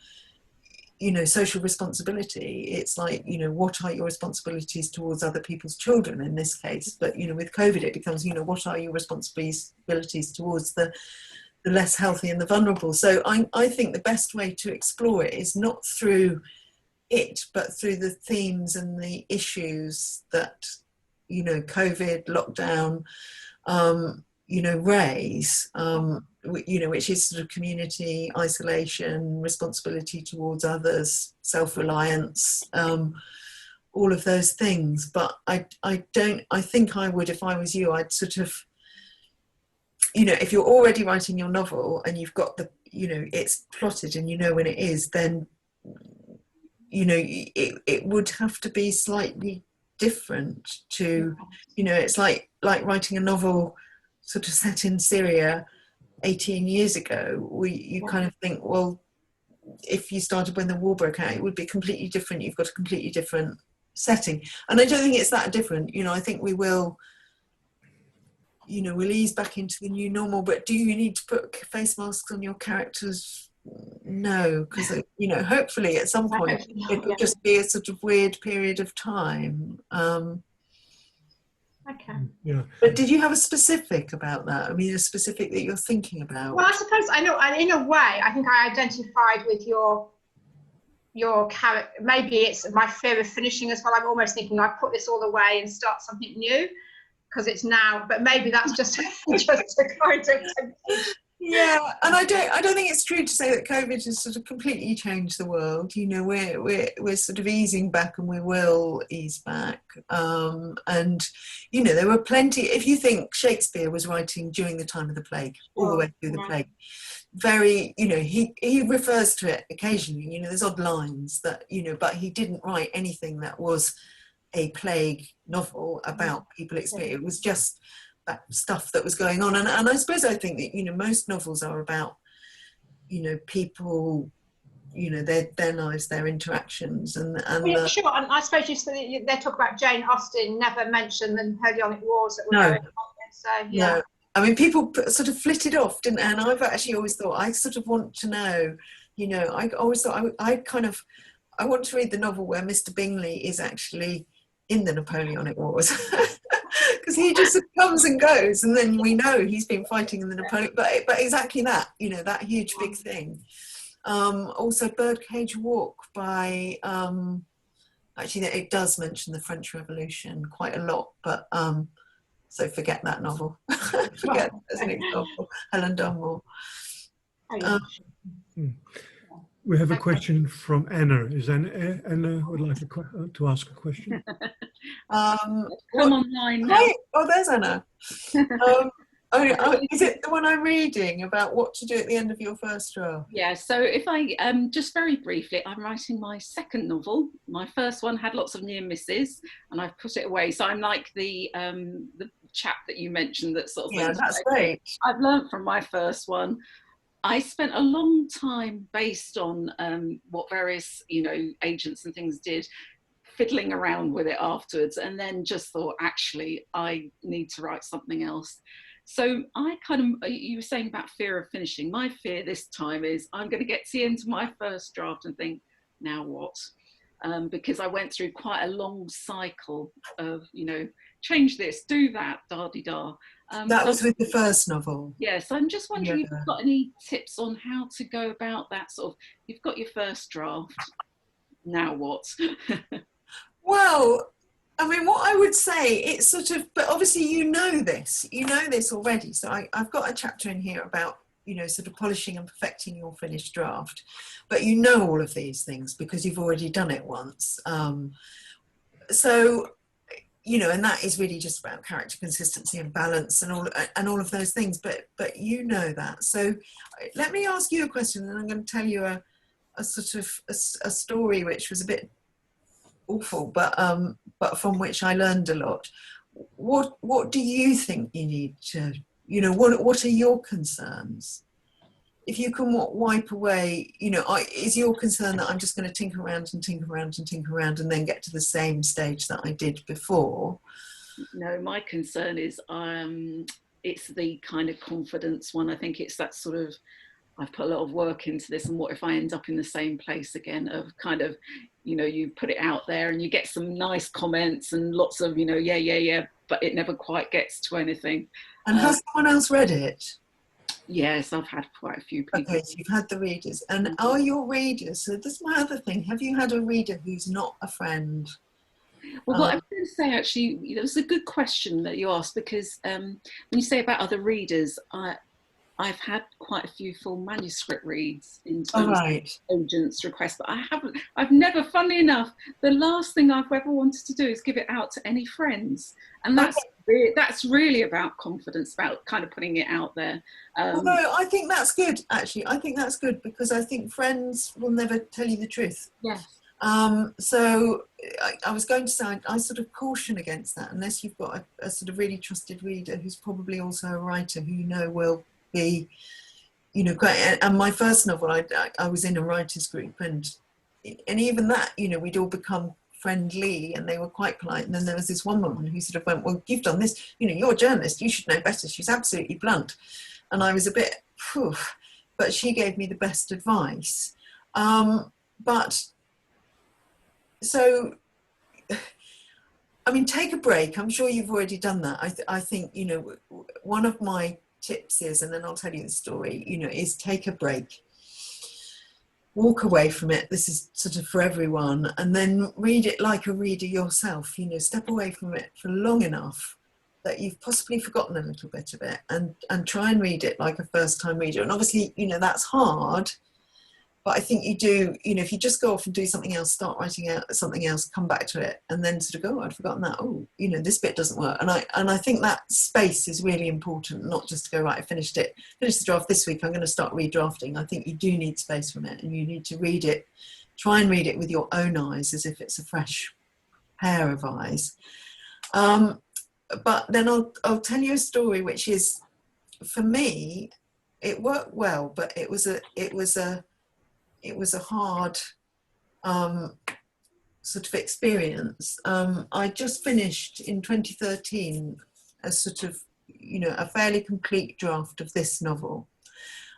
B: you know, social responsibility. It's like, you know, what are your responsibilities towards other people's children in this case? But, you know, with COVID, it becomes, you know, what are your responsibilities towards the less healthy and the vulnerable? So I think the best way to explore it is not through it, but through the themes and the issues that, you know, COVID, lockdown, you know, raise, you know, which is sort of community, isolation, responsibility towards others, self-reliance, all of those things. But I think I would, if I was you, I'd sort of, you know, if you're already writing your novel and you've got the, you know, it's plotted and you know when it is, then, you know, it would have to be slightly different to, you know, it's like writing a novel sort of set in Syria 18 years ago. You kind of think, well, if you started when the war broke out, it would be completely different. You've got a completely different setting. And I don't think it's that different. You know, I think we will, you know, we'll ease back into the new normal, but do you need to put face masks on your characters? No, because, you know, hopefully at some point it will just be a sort of weird period of time.
C: Okay.
A: Yeah.
B: But did you have a specific about that? I mean, a specific that you're thinking about?
C: Well, I suppose I know, and in a way, I think I identified with your character. Maybe it's my fear of finishing as well. I'm almost thinking I put this all away and start something new because it's now. But maybe that's just just a kind of temptation.
B: Yeah, and I don't think it's true to say that COVID has sort of completely changed the world. You know, we're sort of easing back, and we will ease back. And you know, there were plenty. If you think Shakespeare was writing during the time of the plague, all the way through the plague, very, you know, he refers to it occasionally. You know, there's odd lines that, you know, but he didn't write anything that was a plague novel about people experience. It was just that stuff that was going on, and I suppose I think that, you know, most novels are about, you know, people you know, their lives, their interactions, and
C: Well, yeah, sure. And I suppose they talk about Jane Austen, never mention the Napoleonic Wars that were going on. So yeah.
B: No. I mean, people sort of flitted off, didn't they? And I've actually always thought, I sort of want to know, you know, I always thought I want to read the novel where Mr. Bingley is actually in the Napoleonic Wars, because he just comes and goes, and then we know he's been fighting in the Napoleon, but exactly that, you know, that huge big thing. Also Birdcage Walk by, actually it does mention the French Revolution quite a lot, but so forget that novel. Forget as an example. Helen Dunmore.
A: We have a question from Anna. Is Anna would like to ask a question?
D: Come online now.
B: Oh, there's Anna. Is it the one I'm reading about what to do at the end of your first draft?
D: Yeah, so if I, just very briefly, I'm writing my second novel. My first one had lots of near misses and I've put it away. So I'm like the chap that you mentioned that sort of
B: yeah, that's great.
D: I've learned from my first one. I spent a long time based on what various, you know, agents and things did, fiddling around with it afterwards, and then just thought, actually, I need to write something else. So I kind of, you were saying about fear of finishing. My fear this time is I'm going to get to the end of my first draft and think, now what? Because I went through quite a long cycle of, you know, change this, do that, da-de-da.
B: That was with the first novel.
D: Yes, I'm just wondering if you've got any tips on how to go about that sort of, you've got your first draft, now what?
B: Well, I mean, what I would say, it's sort of, but obviously you know this already. So I've got a chapter in here about, you know, sort of polishing and perfecting your finished draft. But you know all of these things because you've already done it once. So, you know, and that is really just about character consistency and balance and all of those things. But you know that. So let me ask you a question, and I'm going to tell you a sort of a story which was a bit awful, but from which I learned a lot. What do you think you need to, you know, what are your concerns? If you can wipe away, you know, is your concern that I'm just going to tinker around and tinker around and tinker around and then get to the same stage that I did before?
D: No, my concern is it's the kind of confidence one. I think it's that sort of, I've put a lot of work into this, and what if I end up in the same place again, of kind of, you know, you put it out there and you get some nice comments and lots of, you know, yeah, but it never quite gets to anything.
B: And has someone else read it?
D: Yes, I've had quite a few people.
B: Okay, so you've had the readers. And are your readers, so this is my other thing, have you had a reader who's not a friend?
D: Well, what I was going to say, actually, it was a good question that you asked, because when you say about other readers, I've had quite a few full manuscript reads in terms of agents' requests, but I've never, funnily enough, the last thing I've ever wanted to do is give it out to any friends. And that's really about confidence, about kind of putting it out there.
B: Although I think that's good, actually. I think that's good, because I think friends will never tell you the truth.
D: Yes.
B: So I was going to say, I sort of caution against that, unless you've got a sort of really trusted reader who's probably also a writer who you know will be, you know, great. And my first novel, I was in a writers group, and even that, you know, we'd all become friendly and they were quite polite. And then there was this one woman who sort of went, well, you've done this, you know, you're a journalist, you should know better. She's absolutely blunt. And I was a bit, phew, but she gave me the best advice. But so, I mean, take a break. I'm sure you've already done that. I think, you know, one of my tips is, and then I'll tell you the story, you know, is take a break. Walk away from it. This is sort of for everyone. And then read it like a reader yourself, you know, step away from it for long enough that you've possibly forgotten a little bit of it, and try and read it like a first time reader. And obviously, you know, that's hard, but I think you do, you know, if you just go off and do something else, start writing out something else, come back to it, and then sort of go, oh, I'd forgotten that. Oh, you know, this bit doesn't work. And I think that space is really important, not just to go, right, I finished the draft this week, I'm going to start redrafting. I think you do need space from it, and you need to read it, try and read it with your own eyes, as if it's a fresh pair of eyes. But then I'll tell you a story, which is, for me, it worked well, but it was a it was a hard sort of experience. I just finished in 2013 a sort of, you know, a fairly complete draft of this novel.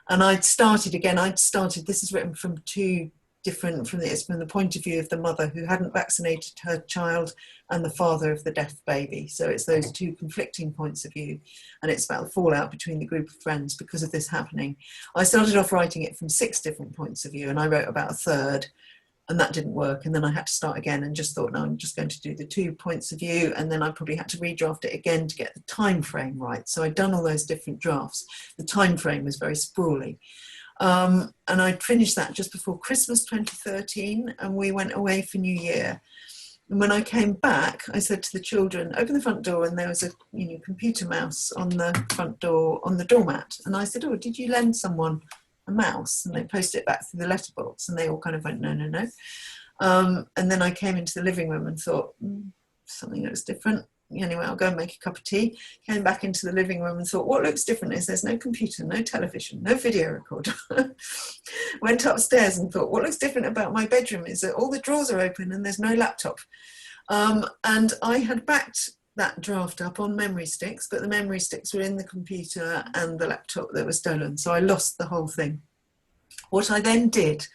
B: And this is written from two different, from the point of view of the mother who hadn't vaccinated her child and the father of the deaf baby. So it's those two conflicting points of view, and it's about the fallout between the group of friends because of this happening. I started off writing it from 6 different points of view, and I wrote about a third, and that didn't work. And then I had to start again and just thought, no, I'm just going to do the 2 points of view. And then I probably had to redraft it again to get the time frame right. So I'd done all those different drafts. The time frame was very sprawly. And I finished that just before Christmas 2013, and we went away for New Year. And when I came back, I said to the children, open the front door, and there was a computer mouse on the front door, on the doormat. And I said, oh, did you lend someone a mouse? And they posted it back through the letterbox, and they all kind of went, no, no, no. And then I came into the living room and thought, something looks different. Anyway, I'll go and make a cup of tea. Came back into the living room and thought, what looks different is there's no computer, no television, no video recorder. Went upstairs and thought, what looks different about my bedroom is that all the drawers are open and there's no laptop. And I had backed that draft up on memory sticks, but the memory sticks were in the computer and the laptop that was stolen. So I lost the whole thing. What I then did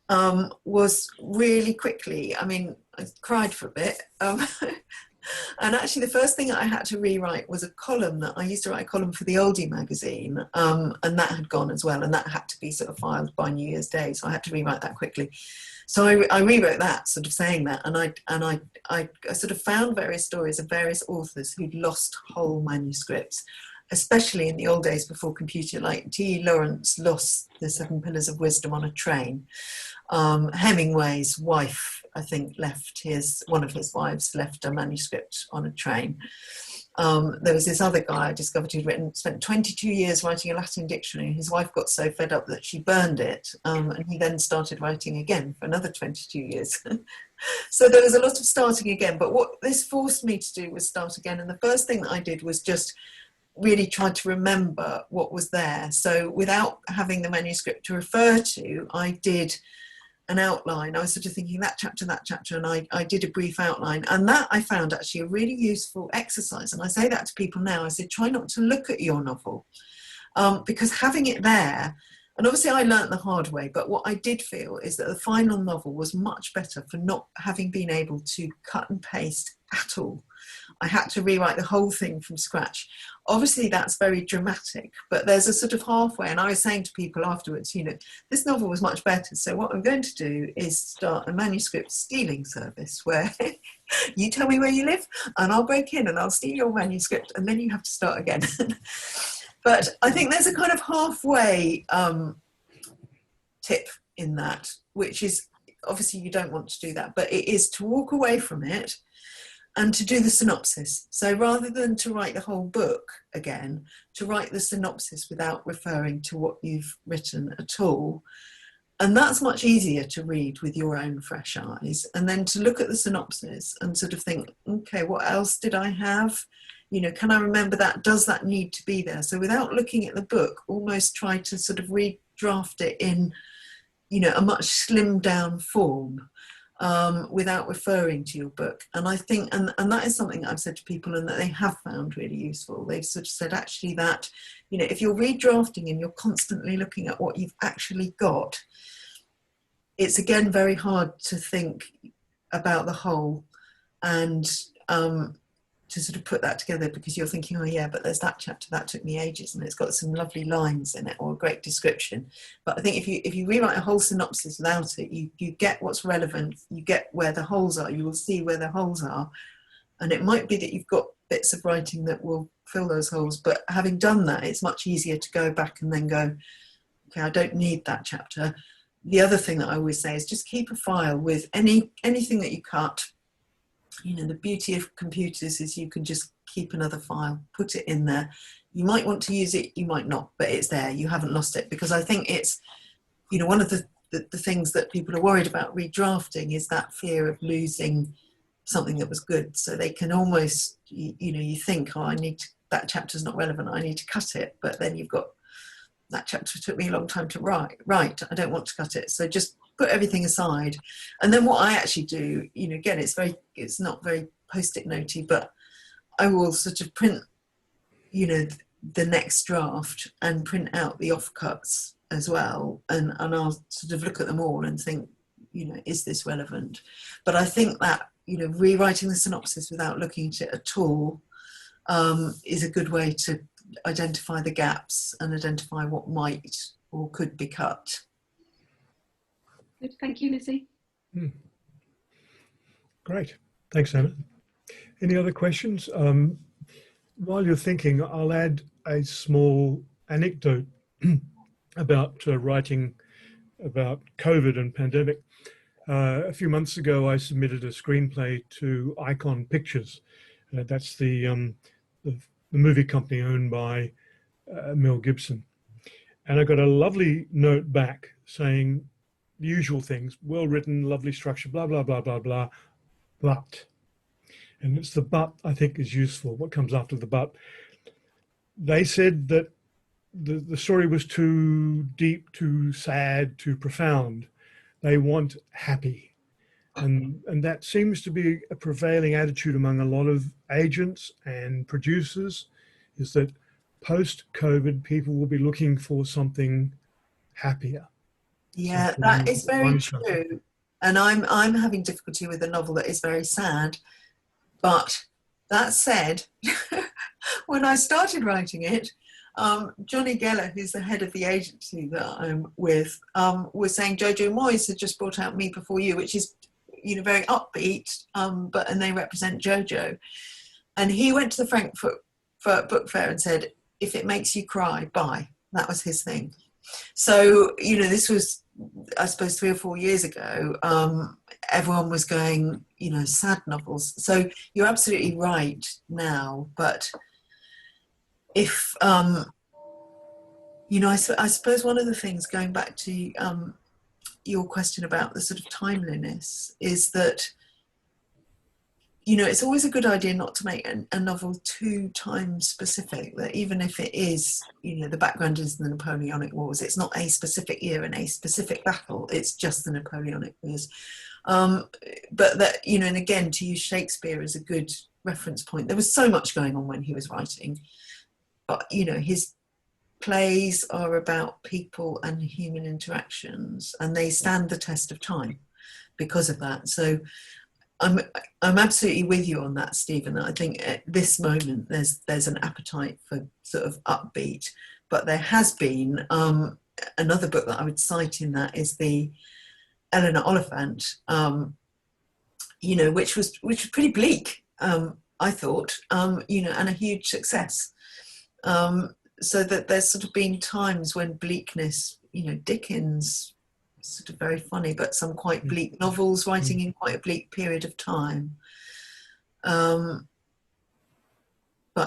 B: was really quickly, I mean, I cried for a bit. And actually the first thing I had to rewrite was a column that I used to write, a column for the Oldie magazine, and that had gone as well, and that had to be sort of filed by New Year's Day, so I had to rewrite that quickly. So I rewrote that, sort of saying that, and I sort of found various stories of various authors who'd lost whole manuscripts, especially in the old days before computer, like T. Lawrence lost the 7 Pillars of Wisdom on a train. Hemingway's wife, I think, one of his wives left a manuscript on a train. There was this other guy I discovered who'd spent 22 years writing a Latin dictionary. His wife got so fed up that she burned it, and he then started writing again for another 22 years. So there was a lot of starting again, but what this forced me to do was start again. And the first thing that I did was just really try to remember what was there. So without having the manuscript to refer to, I did an outline. I was sort of thinking that chapter, and I did a brief outline, and that I found actually a really useful exercise. And I say that to people now. I said, try not to look at your novel, because having it there, and obviously I learnt the hard way, but what I did feel is that the final novel was much better for not having been able to cut and paste at all. I had to rewrite the whole thing from scratch. Obviously that's very dramatic, but there's a sort of halfway, and I was saying to people afterwards, this novel was much better, so what I'm going to do is start a manuscript stealing service where you tell me where you live and I'll break in and I'll steal your manuscript, and then you have to start again. But I think there's a kind of halfway tip in that, which is obviously you don't want to do that, but it is to walk away from it and to do the synopsis. So rather than to write the whole book again, to write the synopsis without referring to what you've written at all. And that's much easier to read with your own fresh eyes. And then to look at the synopsis and sort of think, okay, what else did I have? Can I remember that? Does that need to be there? So without looking at the book, almost try to sort of redraft it in, a much slimmed down form. Without referring to your book. And I think, and that is something that I've said to people and that they have found really useful. They've sort of said actually that, if you're redrafting and you're constantly looking at what you've actually got, it's again very hard to think about the whole and to sort of put that together, because you're thinking, oh yeah, but there's that chapter that took me ages and it's got some lovely lines in it or a great description. But I think if you rewrite a whole synopsis without it, you get what's relevant, you get where the holes are, you will see where the holes are, and it might be that you've got bits of writing that will fill those holes, but having done that, it's much easier to go back and then go, okay, I don't need that chapter. The other thing that I always say is just keep a file with anything that you cut. The beauty of computers is you can just keep another file, put it in there. You might want to use it, you might not, but it's there, you haven't lost it. Because I think it's, one of the things that people are worried about redrafting is that fear of losing something that was good. So they can almost, you think, oh, that chapter's not relevant, I need to cut it. But then you've got that chapter took me a long time to write. I don't want to cut it. So just put everything aside. And then what I actually do, you know, again, it's not very post-it notey, but I will sort of print, you know, the next draft and print out the offcuts as well. And I'll sort of look at them all and think, you know, is this relevant? But I think that, you know, rewriting the synopsis without looking at it at all is a good way to identify the gaps and identify what might or could be cut.
D: Good. Thank you, Lizzie.
A: Great. Thanks, Anna. Any other questions? While you're thinking, I'll add a small anecdote about writing about COVID and pandemic. A few months ago, I submitted a screenplay to Icon Pictures. That's the movie company owned by Mel Gibson. And I got a lovely note back saying the usual things, well written, lovely structure, blah, blah, blah, blah, blah, but, and it's the but I think is useful, what comes after the but. They said that the story was too deep, too sad, too profound. They want happy. And that seems to be a prevailing attitude among a lot of agents and producers, is that post-COVID, people will be looking for something happier.
B: Yeah,
A: something
B: that is very
A: wonderful.
B: true. And I'm having difficulty with a novel that is very sad. But that said, when I started writing it, Johnny Geller, who's the head of the agency that I'm with, was saying Jojo Moyes had just brought out Me Before You, which is, you know, very upbeat, and they represent Jojo. And he went to the Frankfurt Book Fair and said, if it makes you cry, buy. That was his thing. So, you know, this was, I suppose, 3 or 4 years ago. Everyone was going, you know, sad novels. So you're absolutely right now. But if, you know, I suppose one of the things, going back to your question about the sort of timeliness, is that, you know, it's always a good idea not to make a novel too time specific, that even if it is, you know, the background is the Napoleonic Wars, it's not a specific year and a specific battle, it's just the Napoleonic Wars. But that, you know, and again, to use Shakespeare as a good reference point, there was so much going on when he was writing, but, you know, his plays are about people and human interactions, and they stand the test of time because of that. So I'm absolutely with you on that, Stephen. I think at this moment there's an appetite for sort of upbeat, but there has been another book that I would cite in that is the Eleanor Oliphant, you know, which was pretty bleak, I thought, you know, and a huge success. So that there's sort of been times when bleakness, you know, Dickens, sort of very funny, but some quite bleak novels writing in quite a bleak period of time. But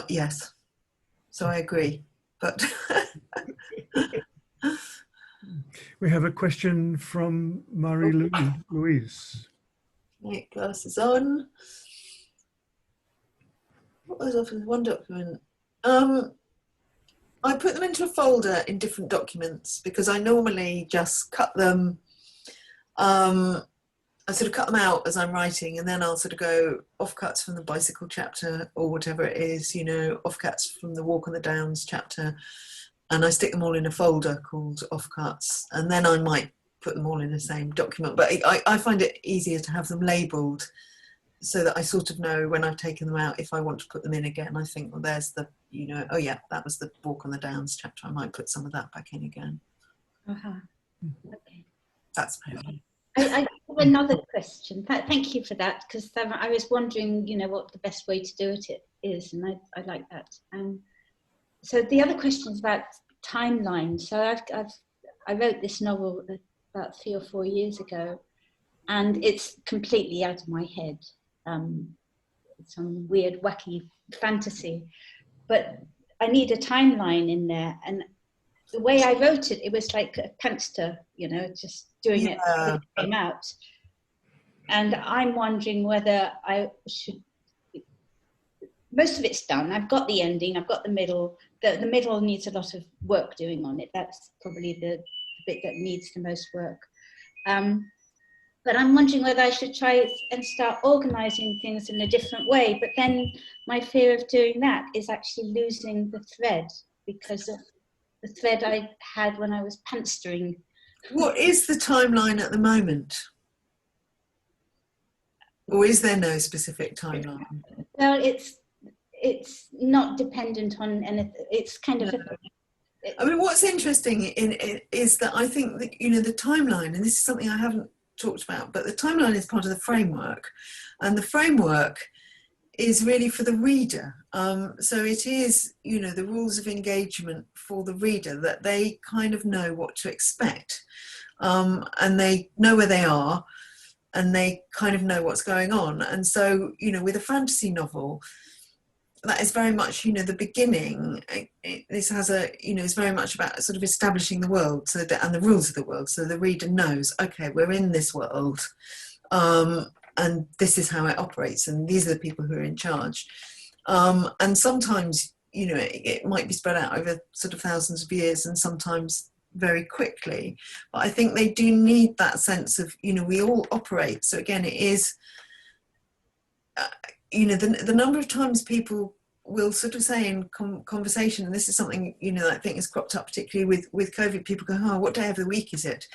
B: yes, so I agree. But
A: We have a question from Marie-Louise.
B: Right, glasses on. What was off in one document? I put them into a folder in different documents because I normally just cut them. I sort of cut them out as I'm writing, and then I'll sort of go offcuts from the bicycle chapter or whatever it is, you know, offcuts from the Walk on the Downs chapter, and I stick them all in a folder called offcuts, and then I might put them all in the same document. But I find it easier to have them labelled so that I sort of know when I've taken them out, if I want to put them in again, I think, well, there's the, you know, oh yeah, that was the Walk on the Downs chapter. I might put some of that back in again.
E: Okay.
B: That's my
E: I have another question. Thank you for that, because I was wondering, you know, what the best way to do it is, and I like that. So the other question is about timeline. So I wrote this novel about 3 or 4 years ago, and it's completely out of my head. Some weird, wacky fantasy, but I need a timeline in there. And the way I wrote it, it was like a pantster, you know, just doing it when it came out. And I'm wondering whether I should most of it's done. I've got the ending, I've got the middle. The middle needs a lot of work doing on it. That's probably the bit that needs the most work. But I'm wondering whether I should try and start organising things in a different way. But then my fear of doing that is actually losing the thread, because of the thread I had when I was panstering.
B: What is the timeline at the moment? Or is there no specific timeline?
E: Well, it's not dependent on anything. It's kind of...
B: I mean, what's interesting is that I think that, you know, the timeline, and this is something I haven't talked about, but the timeline is part of the framework, and the framework is really for the reader. So it is, you know, the rules of engagement for the reader, that they kind of know what to expect, and they know where they are, and they kind of know what's going on. And so, you know, with a fantasy novel, that is very much, you know, the beginning. This has a, you know, it's very much about sort of establishing the world, so that, and the rules of the world, so the reader knows, okay, we're in this world, and this is how it operates, and these are the people who are in charge. And sometimes, you know, it might be spread out over sort of thousands of years, and sometimes very quickly. But I think they do need that sense of, you know, we all operate. So again, it is, you know, the number of times people will sort of say in conversation, and this is something, you know, I think has cropped up particularly with COVID, people go, oh, what day of the week is it?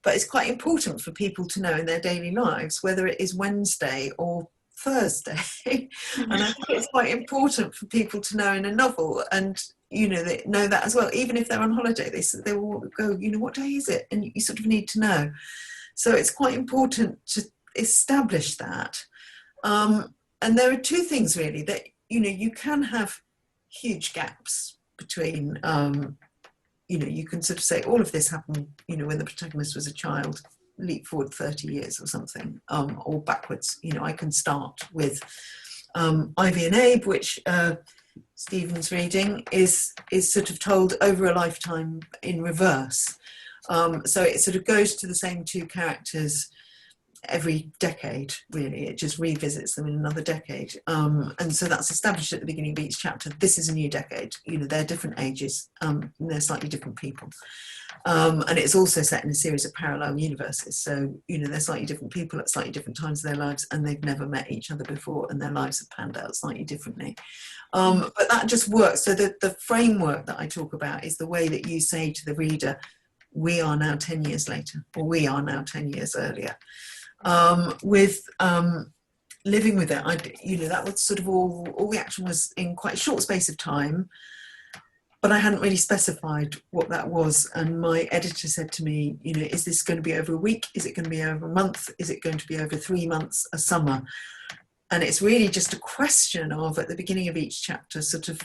B: But it's quite important for people to know in their daily lives whether it is Wednesday or Thursday. And I think it's quite important for people to know in a novel, and, you know, they know that as well. Even if they're on holiday, they will go, you know, what day is it? And you sort of need to know. So it's quite important to establish that. And there are two things really, that, you know, you can have huge gaps between, you know, you can sort of say all of this happened, you know, when the protagonist was a child, leap forward 30 years or something, or backwards. You know, I can start with Ivy and Abe, which Stephen's reading is sort of told over a lifetime in reverse. So it sort of goes to the same two characters every decade, really. It just revisits them in another decade, and so that's established at the beginning of each chapter. This is a new decade, you know, they're different ages, and they're slightly different people, and it's also set in a series of parallel universes, so, you know, they're slightly different people at slightly different times of their lives, and they've never met each other before, and their lives have panned out slightly differently. But that just works. So the framework that I talk about is the way that you say to the reader, we are now 10 years later, or we are now 10 years earlier. With living with it, you know, that was sort of all the action was in quite a short space of time, but I hadn't really specified what that was. And my editor said to me, you know, is this going to be over a week? Is it going to be over a month? Is it going to be over 3 months, a summer? And it's really just a question of, at the beginning of each chapter, sort of,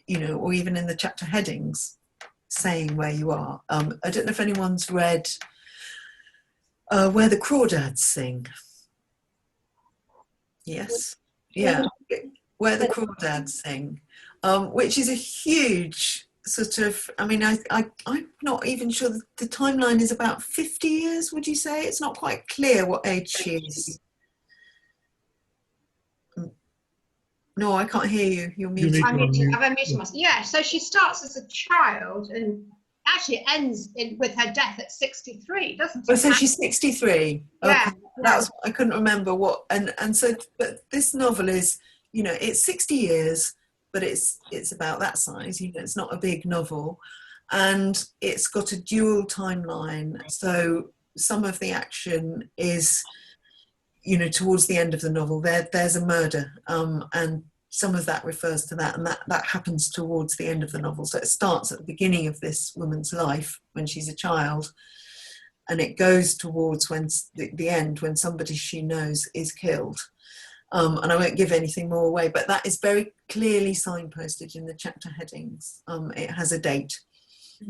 B: you know, or even in the chapter headings, saying where you are. I don't know if anyone's read Where the Crawdads Sing. Yes, yeah, Where the Crawdads Sing, which is a huge sort of, I mean, I'm not even sure the timeline is about 50 years, would you say? It's not quite clear what age she is. No, I can't hear you. You're muted.
C: I've unmuted myself. Yeah, so she starts as a child and actually ends with her death at 63, doesn't it?
B: Oh, so she's 63.
C: Yeah.
B: Okay. That was, I couldn't remember what, and so, but this novel is, you know, it's 60 years, but it's about that size, you know, it's not a big novel, and it's got a dual timeline. So some of the action is, you know, towards the end of the novel, there's a murder, and some of that refers to that, and that happens towards the end of the novel. So it starts at the beginning of this woman's life when she's a child, and it goes towards when the end, when somebody she knows is killed. And I won't give anything more away, but that is very clearly signposted in the chapter headings. It has a date.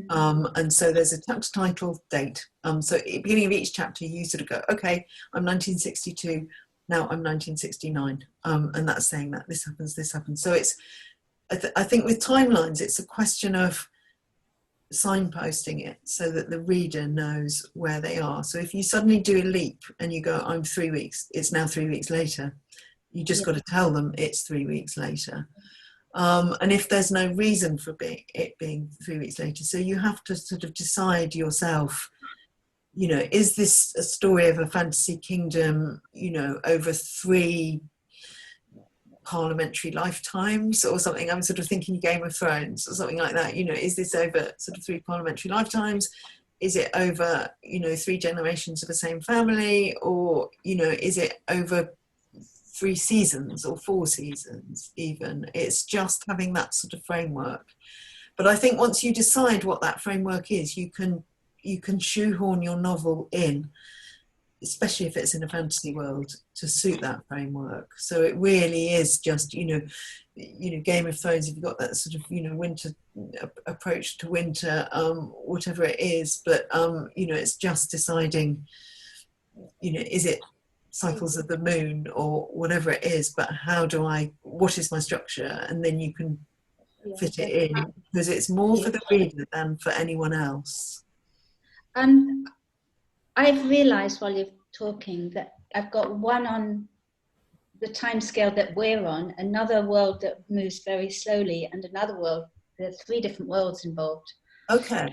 B: And so there's a chapter title, date. So at the beginning of each chapter, you sort of go, okay, I'm 1962, now I'm 1969. And that's saying that this happens. So it's, I think with timelines, it's a question of signposting it so that the reader knows where they are. So if you suddenly do a leap and you go, I'm 3 weeks, it's now 3 weeks later, You just got to tell them it's 3 weeks later. And if there's no reason for it being 3 weeks later, so you have to sort of decide yourself, you know, is this a story of a fantasy kingdom, you know, over 3 parliamentary lifetimes or something? I'm sort of thinking Game of Thrones or something like that. You know, is this over sort of 3 parliamentary lifetimes? Is it over, you know, 3 generations of the same family? Or, you know, is it over 3 seasons or 4 seasons even? It's just having that sort of framework. But I think once you decide what that framework is, you can shoehorn your novel in, especially if it's in a fantasy world, to suit that framework. So it really is just, you know, Game of Thrones, if you've got that sort of, you know, winter approach to winter, whatever it is, but you know, it's just deciding, you know, is it cycles of the moon or whatever it is, but what is my structure? And then you can fit it in, because it's more for the reader than for anyone else.
E: And I've realised while you're talking that I've got one on the time scale that we're on, another world that moves very slowly, and another world, there's 3 different worlds involved.
B: Okay.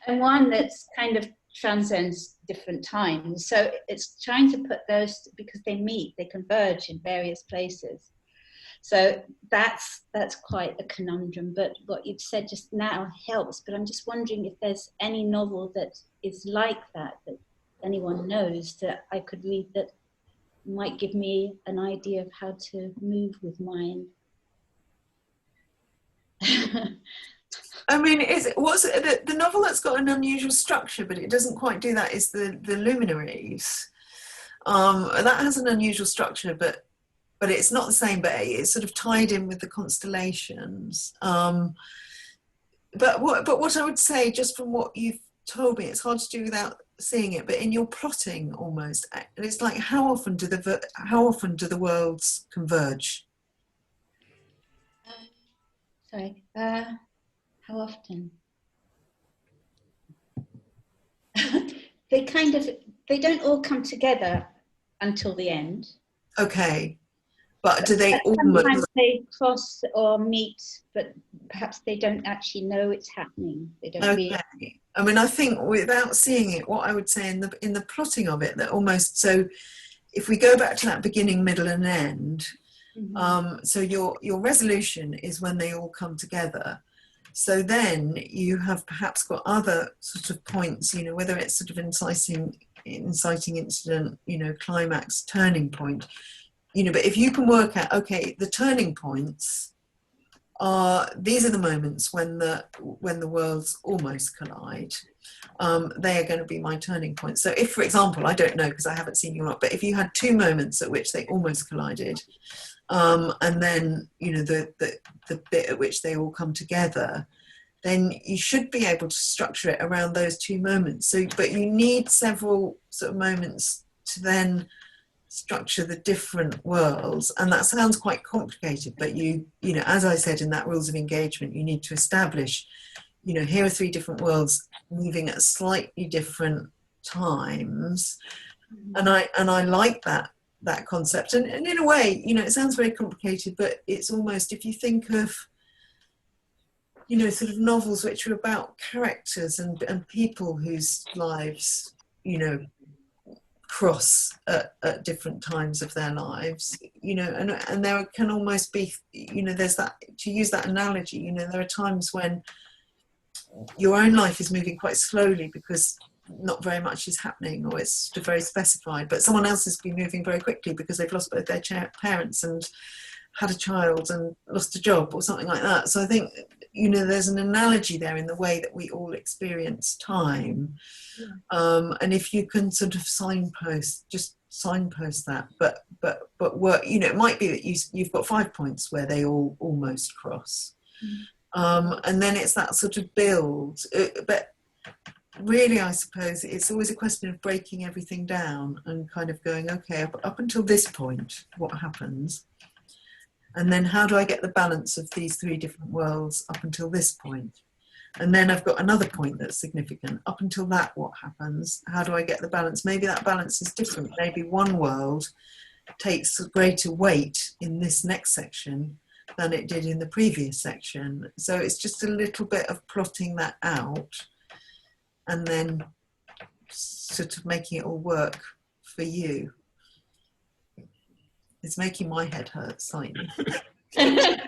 E: And one that's kind of transcends different times. So it's trying to put those, because they meet, they converge in various places. So that's quite a conundrum, but what you've said just now helps. But I'm just wondering if there's any novel that is like that anyone knows that I could read that might give me an idea of how to move with mine.
B: I mean, the novel that's got an unusual structure, but it doesn't quite do that, is the Luminaries. That has an unusual structure, but it's not the same, but it's sort of tied in with the constellations. But what I would say, just from what you've told me, it's hard to do without seeing it, but in your plotting almost, it's like how often do the worlds converge?
E: How often? They don't all come together until the end.
B: Okay. But do they
E: sometimes they cross or meet, but perhaps they don't actually know it's happening. They don't really.
B: I mean, I think without seeing it, what I would say in the plotting of it, that almost, so if we go back to that beginning, middle and end, so your resolution is when they all come together. So then you have perhaps got other sort of points, you know, whether it's sort of inciting incident, you know, climax, turning point, you know, but if you can work out, okay, the turning points these are the moments when the worlds almost collide. They are going to be my turning points. So if, for example, I don't know because I haven't seen you up, but if you had 2 moments at which they almost collided, and then, you know, the bit at which they all come together, then you should be able to structure it around those 2 moments. So, but you need several sort of moments to then structure the different worlds, and that sounds quite complicated, but you know, as I said in that rules of engagement, you need to establish, you know, here are 3 different worlds moving at slightly different times, and I like that concept, and in a way, you know, it sounds very complicated, but it's almost, if you think of, you know, sort of novels which are about characters and people whose lives, you know, cross at different times of their lives, you know, and there can almost be, you know, there's that, to use that analogy, you know, there are times when your own life is moving quite slowly because not very much is happening, or it's very specified, but someone else has been moving very quickly because they've lost both their parents and had a child and lost a job or something like that. So I think, you know, there's an analogy there in the way that we all experience time. And if you can sort of signpost that, but work, you know, it might be that you've got 5 points where they all almost cross. And then it's that sort of build, but really, I suppose it's always a question of breaking everything down and kind of going, okay, up until this point, what happens? And then how do I get the balance of these 3 different worlds up until this point? And then I've got another point that's significant. Up until that, what happens? How do I get the balance? Maybe that balance is different. Maybe one world takes a greater weight in this next section than it did in the previous section. So it's just a little bit of plotting that out and then sort of making it all work for you. It's making my head hurt slightly. But,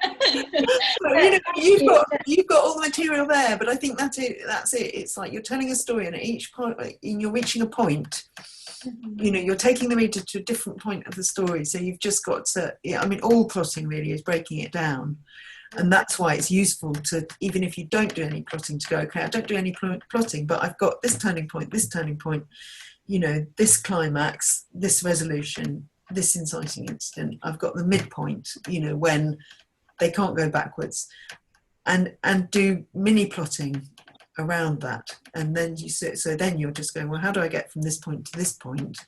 B: you've got all the material there, but I think that's it. It's like you're telling a story, and at each point, you're reaching a point. You're taking the reader to a different point of the story. So you've just got to, all plotting really is breaking it down. And that's why it's useful to, even if you don't do any plotting, to go, okay, I don't do any plotting, but I've got this turning point, this climax, this resolution, this inciting incident. I've got the midpoint, when they can't go backwards, and do mini plotting around that. And then then you're just going, well, how do I get from this point to this point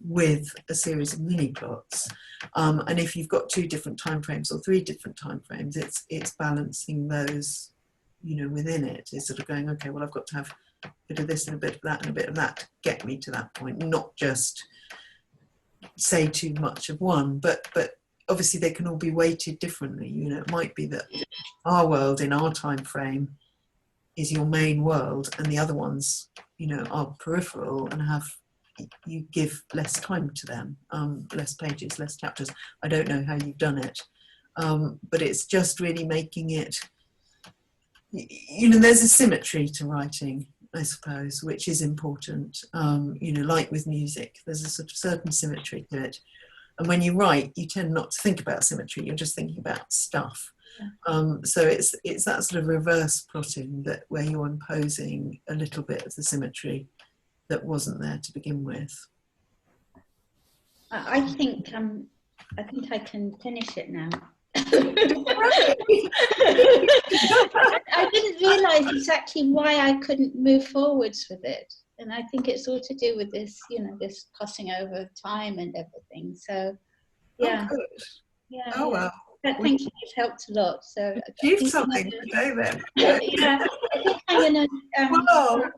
B: with a series of mini plots? And if you've got 2 different time frames or 3 different time frames, it's balancing those, within it. It's sort of going, okay, well, I've got to have a bit of this and a bit of that and a bit of that to get me to that point, not just say too much of one, but obviously they can all be weighted differently. It might be that our world in our time frame is your main world, and the other ones, are peripheral and you give less time to them, less pages, less chapters. I don't know how you've done it, but it's just really making it, there's a symmetry to writing, I suppose, which is important. Like with music, there's a sort of certain symmetry to it. And when you write, you tend not to think about symmetry, you're just thinking about stuff. So it's that sort of reverse plotting where you're imposing a little bit of the symmetry that wasn't there to begin with.
E: I think I can finish it now. I didn't realise exactly why I couldn't move forwards with it, and I think it's all to do with this, this crossing over time and everything. So, yeah,
B: oh, good.
E: Yeah.
B: Oh well.
E: Thank you. It's helped a lot. So
B: achieved something today then.
E: Yeah, I think I'm going to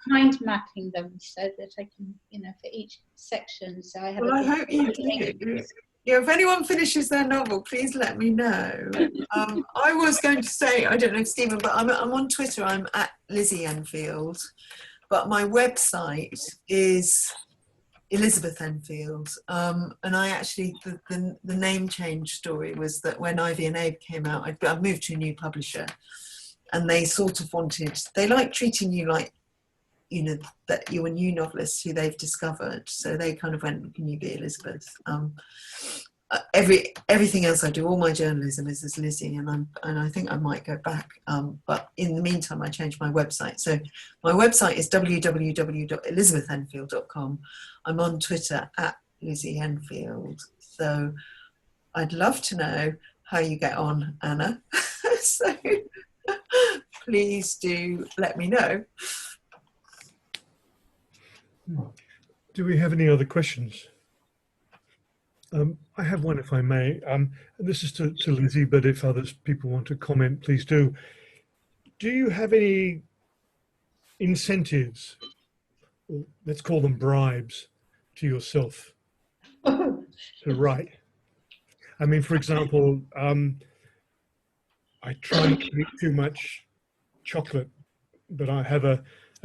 E: mind mapping them so that I can, for each section. So I have.
B: Well, I hope you do. Yeah, if anyone finishes their novel, please let me know. I was going to say, I don't know if Stephen, but I'm on Twitter. I'm at Lizzie Enfield, but my website is Elizabeth Enfield. And I actually, the name change story was that when Ivy and Abe came out, I'd moved to a new publisher, and they sort of they like treating you like, that you're a new novelist who they've discovered. So they kind of went, can you be Elizabeth? Everything else I do, all my journalism is as Lizzie, and I think I might go back. But in the meantime, I changed my website. So my website is www.elizabethenfield.com. I'm on Twitter at Lizzie Enfield. So I'd love to know how you get on, Anna. So please do let me know.
A: Do we have any other questions? I have one, if I may. And this is to Lizzie, but if people want to comment, please do. Do you have any incentives, or let's call them bribes, to yourself to write? I mean, for example, I try not to eat too much chocolate, but I have a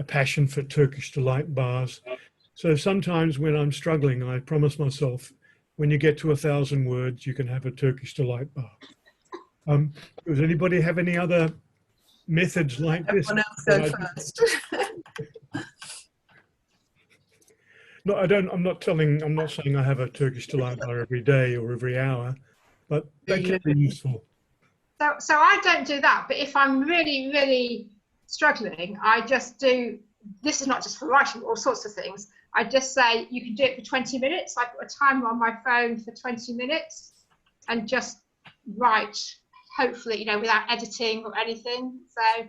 A: passion for Turkish delight bars. So sometimes when I'm struggling, I promise myself, when you get to 1,000 words, you can have a Turkish delight bar. Does anybody have any other methods like this?
B: Everyone else go first.
A: No, I'm not saying I have a Turkish delight bar every day or every hour, but they can be useful.
C: So I don't do that, but if I'm really, really struggling, I just do, this is not just for writing, all sorts of things. I just say, you can do it for 20 minutes. I put a timer on my phone for 20 minutes and just write, hopefully, without editing or anything. So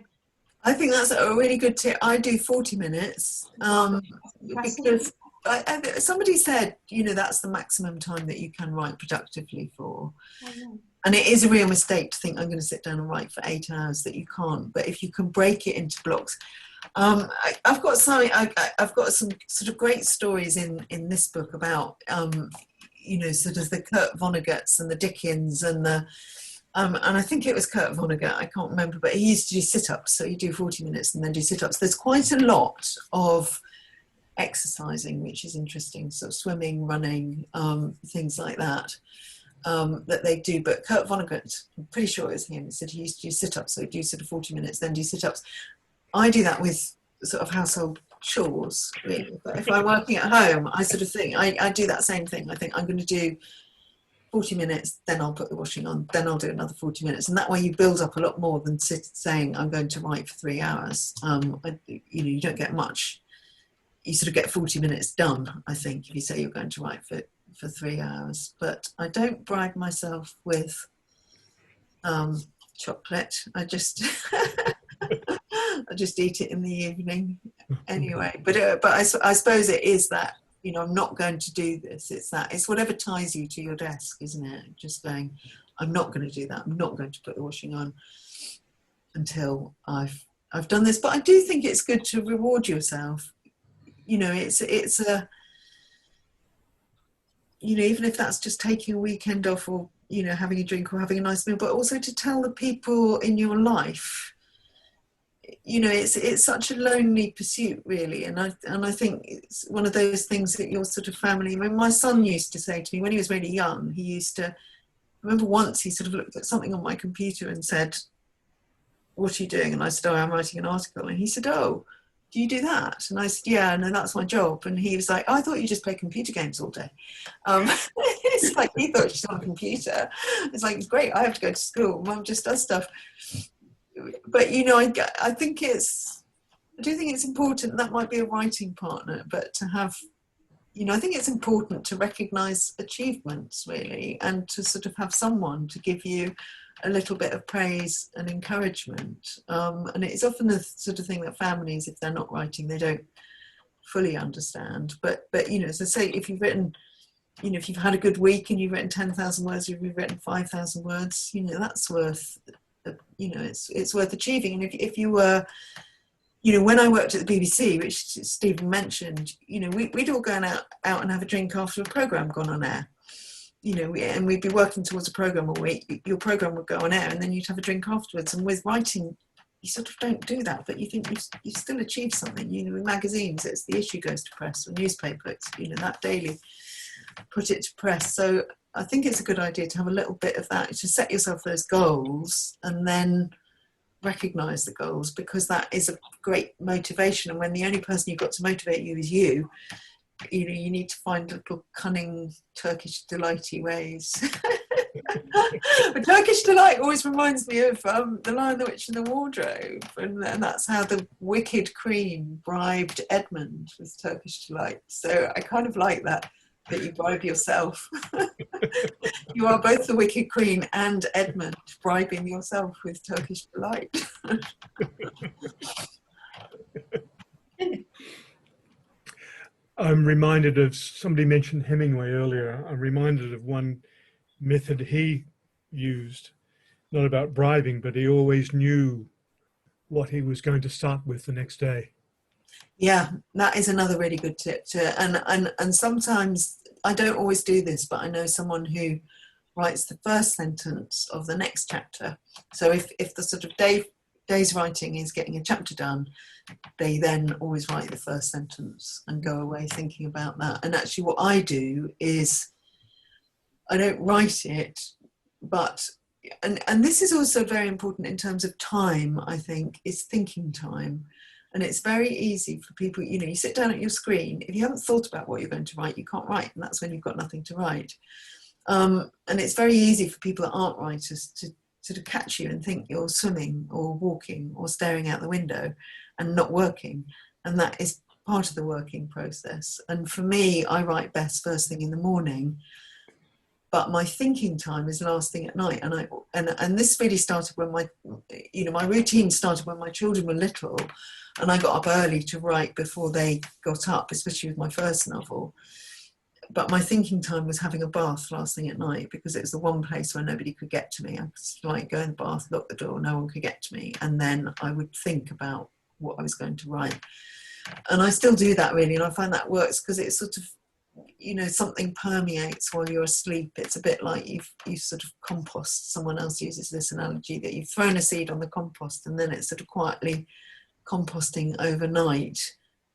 B: I think that's a really good tip. I do 40 minutes because somebody said, that's the maximum time that you can write productively for. And it is a real mistake to think I'm going to sit down and write for 8 hours, that you can't. But if you can break it into blocks, I've got some sort of great stories in this book about you know, sort of the Kurt Vonnegut's and the Dickens and the, and I think it was Kurt Vonnegut, I can't remember, but he used to do sit-ups. So you do 40 minutes and then do sit-ups. There's quite a lot of exercising, which is interesting. So swimming, running, things like that, that they do. But Kurt Vonnegut, I'm pretty sure it was him, said he used to do sit-ups. So he'd do sort of 40 minutes, then do sit-ups. I do that with sort of household chores, really. But if I'm working at home, I sort of think, I do that same thing. I think I'm going to do 40 minutes, then I'll put the washing on, then I'll do another 40 minutes. And that way you build up a lot more than saying, I'm going to write for 3 hours. You know, you don't get much. You sort of get 40 minutes done, I think, if you say you're going to write for 3 hours. But I don't bribe myself with chocolate. I just I just eat it in the evening anyway. But I suppose it is that, you know, I'm not going to do this. It's whatever ties you to your desk, isn't it? Just going, I'm not going to do that. I'm not going to put the washing on until I've done this. But I do think it's good to reward yourself. You know, it's a, you know, even if that's just taking a weekend off, or, you know, having a drink or having a nice meal, but also to tell the people in your life, you know, it's such a lonely pursuit, really. And I think it's one of those things that your sort of family, I mean, my son used to say to me when he was really young, he used to, I remember once he sort of looked at something on my computer and said, what are you doing? And I said, oh, I'm writing an article. And he said, oh, do you do that? And I said, yeah, no, that's my job. And he was like, oh, I thought you just play computer games all day. It's like, he thought she's on a computer. It's like, it's great, I have to go to school. Mum just does stuff. But, you know, I do think it's important. That might be a writing partner, but to have, you know, I think it's important to recognise achievements, really, and to sort of have someone to give you a little bit of praise and encouragement. And it's often the sort of thing that families, if they're not writing, they don't fully understand. But you know, as I say, if you've written, you know, if you've had a good week and you've written 10,000 words, or you've written 5,000 words, you know, that's worth, you know, it's worth achieving. And if you were, you know, when I worked at the BBC, which Stephen mentioned, you know, we'd all go out and have a drink after a programme gone on air. You know, and we'd be working towards a programme all week. Your programme would go on air and then you'd have a drink afterwards. And with writing, you sort of don't do that, but you think you've still achieved something. You know, with magazines, it's the issue goes to press, or newspaper, it's, you know, that daily, put it to press. So I think it's a good idea to have a little bit of that, to set yourself those goals and then recognise the goals, because that is a great motivation. And when the only person you've got to motivate you is you, you know, you need to find little cunning Turkish delighty ways. But Turkish delight always reminds me of The Lion, the Witch and the Wardrobe, and that's how the wicked queen bribed Edmund with Turkish delight. So I kind of like that you bribe yourself. You are both the wicked queen and Edmund, bribing yourself with Turkish delight.
A: I'm reminded of, somebody mentioned Hemingway earlier, I'm reminded of one method he used, not about bribing, but he always knew what he was going to start with the next day. Yeah,
B: that is another really good tip. And sometimes, I don't always do this, but I know someone who writes the first sentence of the next chapter. So if the sort of day's writing is getting a chapter done, they then always write the first sentence and go away thinking about that. And actually what I do is, I don't write it, but, and this is also very important in terms of time, I think, is thinking time. And it's very easy for people, you know, you sit down at your screen, if you haven't thought about what you're going to write, you can't write, and that's when you've got nothing to write. And it's very easy for people that aren't writers to sort of catch you and think you're swimming or walking or staring out the window and not working. And that is part of the working process. And for me, I write best first thing in the morning, but my thinking time is last thing at night. And this really started when my routine started when my children were little, and I got up early to write before they got up, especially with my first novel. But my thinking time was having a bath last thing at night, because it was the one place where nobody could get to me. I could like go in the bath, lock the door, no one could get to me. And then I would think about what I was going to write. And I still do that, really. And I find that works, because it's sort of, you know, something permeates while you're asleep. It's a bit like you sort of compost. Someone else uses this analogy that you've thrown a seed on the compost and then it's sort of quietly composting overnight,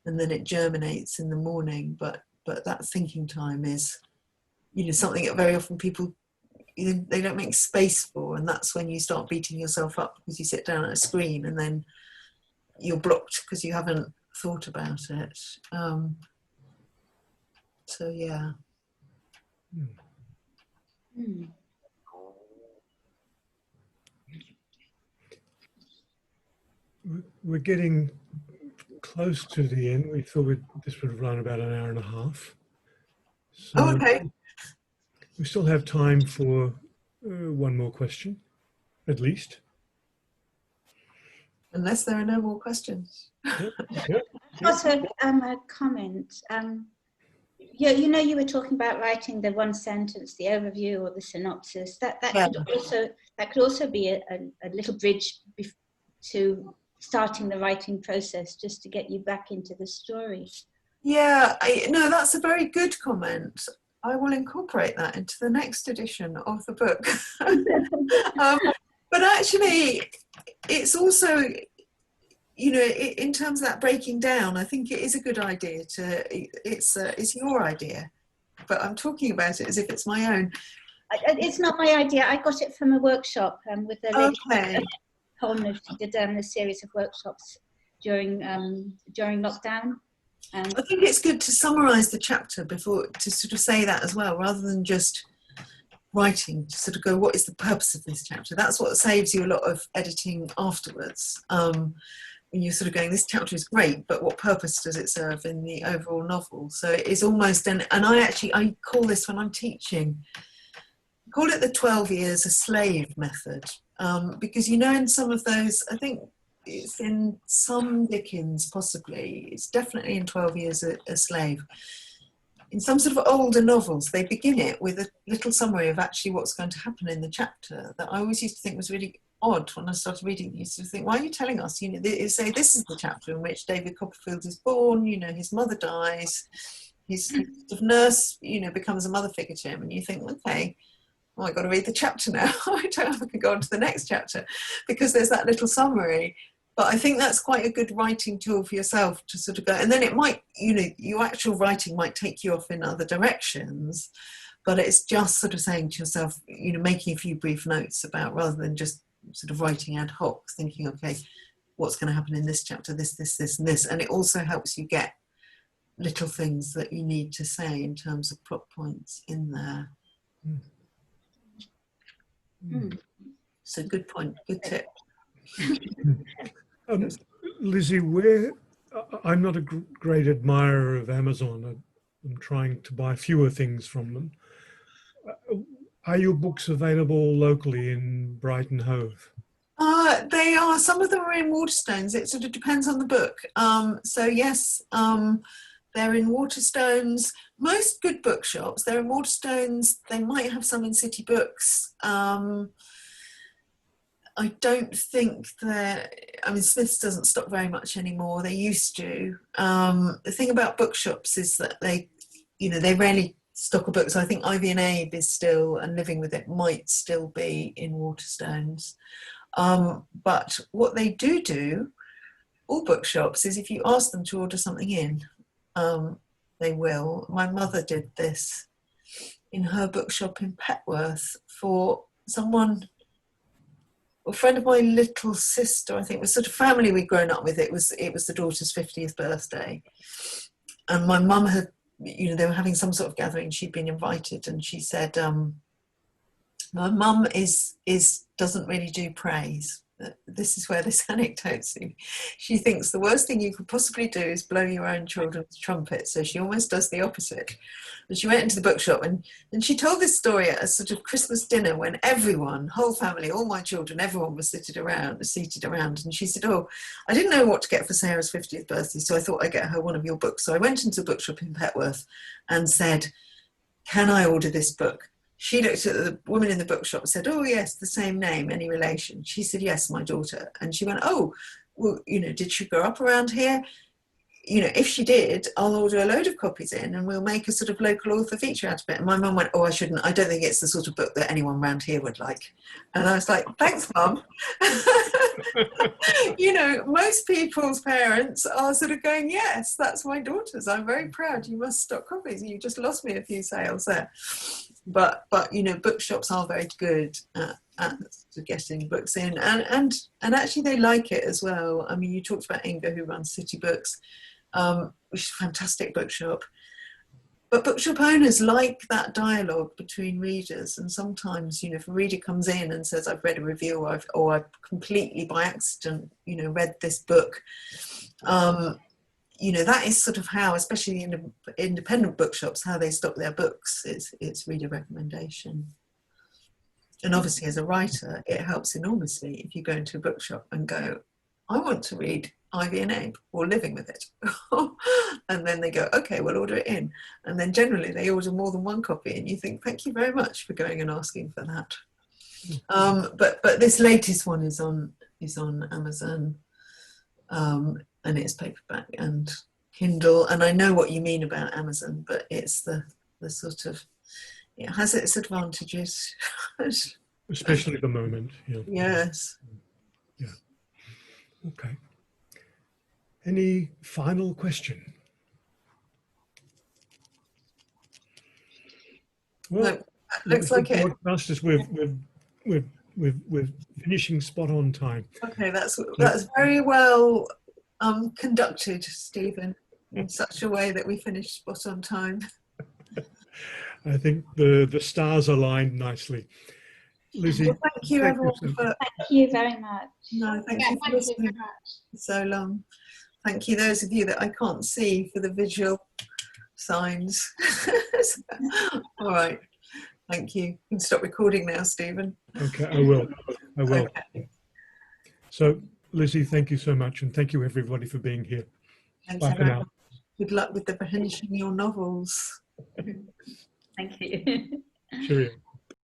B: and then it germinates in the morning. But that thinking time is, you know, something that very often people, you know, they don't make space for, and that's when you start beating yourself up because you sit down at a screen and then you're blocked because you haven't thought about it. So yeah.
A: We're getting close to the end. We thought this would run about an hour and a half. So
B: Oh, okay.
A: we still have time for one more question, at least.
B: Unless there are no more questions.
A: Yep.
E: Also, a comment. Yeah, you know, you were talking about writing the one sentence, the overview or the synopsis. That could also be a little bridge to starting the writing process, just to get you back into the story. Yeah,
B: no, that's a very good comment. I will incorporate that into the next edition of the book. But actually, it's also, you know, in terms of that breaking down, I think it is a good idea to, it's your idea, but I'm talking about it as if it's my own.
E: It's not my idea. I got it from a workshop with a lady.
B: Okay.
E: Holman, she did a series of workshops during lockdown.
B: I think it's good to summarise the chapter before, to sort of say that as well, rather than just writing, to sort of go, what is the purpose of this chapter? That's what saves you a lot of editing afterwards. When you're sort of going, this chapter is great, but what purpose does it serve in the overall novel? So it is almost I call this, when I'm teaching, I call it the 12 years a slave method. Because, you know, in some of those, I think it's in some Dickens, possibly, it's definitely in 12 Years a Slave. In some sort of older novels, they begin it with a little summary of actually what's going to happen in the chapter that I always used to think was really odd when I started reading. I used to think, why are you telling us? You know, they say this is the chapter in which David Copperfield is born, you know, his mother dies, his sort of nurse, you know, becomes a mother figure to him, and you think, okay, oh, I've got to read the chapter now. I don't know if I can go on to the next chapter because there's that little summary. But I think that's quite a good writing tool for yourself to sort of go, and then it might, you know, your actual writing might take you off in other directions, but it's just sort of saying to yourself, you know, making a few brief notes about, rather than just sort of writing ad hoc, thinking, okay, what's going to happen in this chapter, this, and this. And it also helps you get little things that you need to say in terms of plot points in there. So good point, good tip.
A: Lizzie, I'm not a great admirer of Amazon. I'm trying to buy fewer things from them. Are your books available locally in Brighton Hove?
B: They are. Some of them are in Waterstones. It sort of depends on the book. So yes, they're in Waterstones. Most good bookshops, they're in Waterstones. They might have some in City Books. I don't think that, I mean, Smith's doesn't stock very much anymore. They used to. The thing about bookshops is that they, you know, they rarely stock a book. So I think Ivy and Abe is still, and Living With It might still be in Waterstones. But what they do, all bookshops, is if you ask them to order something in, they will. My mother did this in her bookshop in Petworth for someone, a friend of my little sister, I think, was sort of family we'd grown up with. It was the daughter's 50th birthday. And my mum had, you know, they were having some sort of gathering, she'd been invited, and she said, my mum doesn't really do praise. This is where this anecdote's in. She thinks the worst thing you could possibly do is blow your own children's trumpet, so she almost does the opposite. And she went into the bookshop and she told this story at a sort of Christmas dinner when everyone, whole family, all my children, everyone was seated around. And she said, oh, I didn't know what to get for Sarah's 50th birthday, so I thought I'd get her one of your books. So I went into a bookshop in Petworth and said, can I order this book? She looked at the woman in the bookshop and said, oh, yes, the same name, any relation? She said, yes, my daughter. And she went, oh, well, you know, did she grow up around here? you know, if she did, I'll order a load of copies in and we'll make a sort of local author feature out of it. And my mum went, oh, I shouldn't. I don't think it's the sort of book that anyone around here would like. And I was like, thanks, Mum. You know, most people's parents are sort of going, yes, that's my daughter's. I'm very proud. You must stock copies. You just lost me a few sales there. But you know, bookshops are very good at getting books in, and actually they like it as well. I mean, you talked about Inga, who runs City Books, which is a fantastic bookshop. But bookshop owners like that dialogue between readers, and sometimes, you know, if a reader comes in and says, I've read a review, or I've completely by accident, you know, read this book, you know, that is sort of how, especially in independent bookshops, how they stock their books. It's reader recommendation. And obviously, as a writer, it helps enormously if you go into a bookshop and go, I want to read Ivy and Abe, or Living with It. And then they go, okay, we'll order it in. And then generally they order more than one copy, and you think, thank you very much for going and asking for that. But this latest one is on Amazon, and it's paperback and Kindle. And I know what you mean about Amazon, but it's the sort of, it has its advantages.
A: Especially at the moment. Yeah.
B: Yes.
A: Yeah. Okay. Any final question? Well,
B: looks like it.
A: Masters, we're finishing spot on time.
B: Okay, that's very well conducted, Stephen, in such a way that we finish spot on time.
A: I think the stars aligned nicely. Lizzie,
B: well, thank you everyone
E: Thank you very much.
B: No, thank you for listening so long. Thank you those of you that I can't see for the visual signs. All right, thank you. You can stop recording now, Stephen.
A: Okay, I will.
B: Okay.
A: So, Lizzie, thank you so much, and thank you everybody for being here.
B: Thanks,
A: bye for now.
B: Good luck with the finishing your novels.
E: Thank you.
A: Cheerio.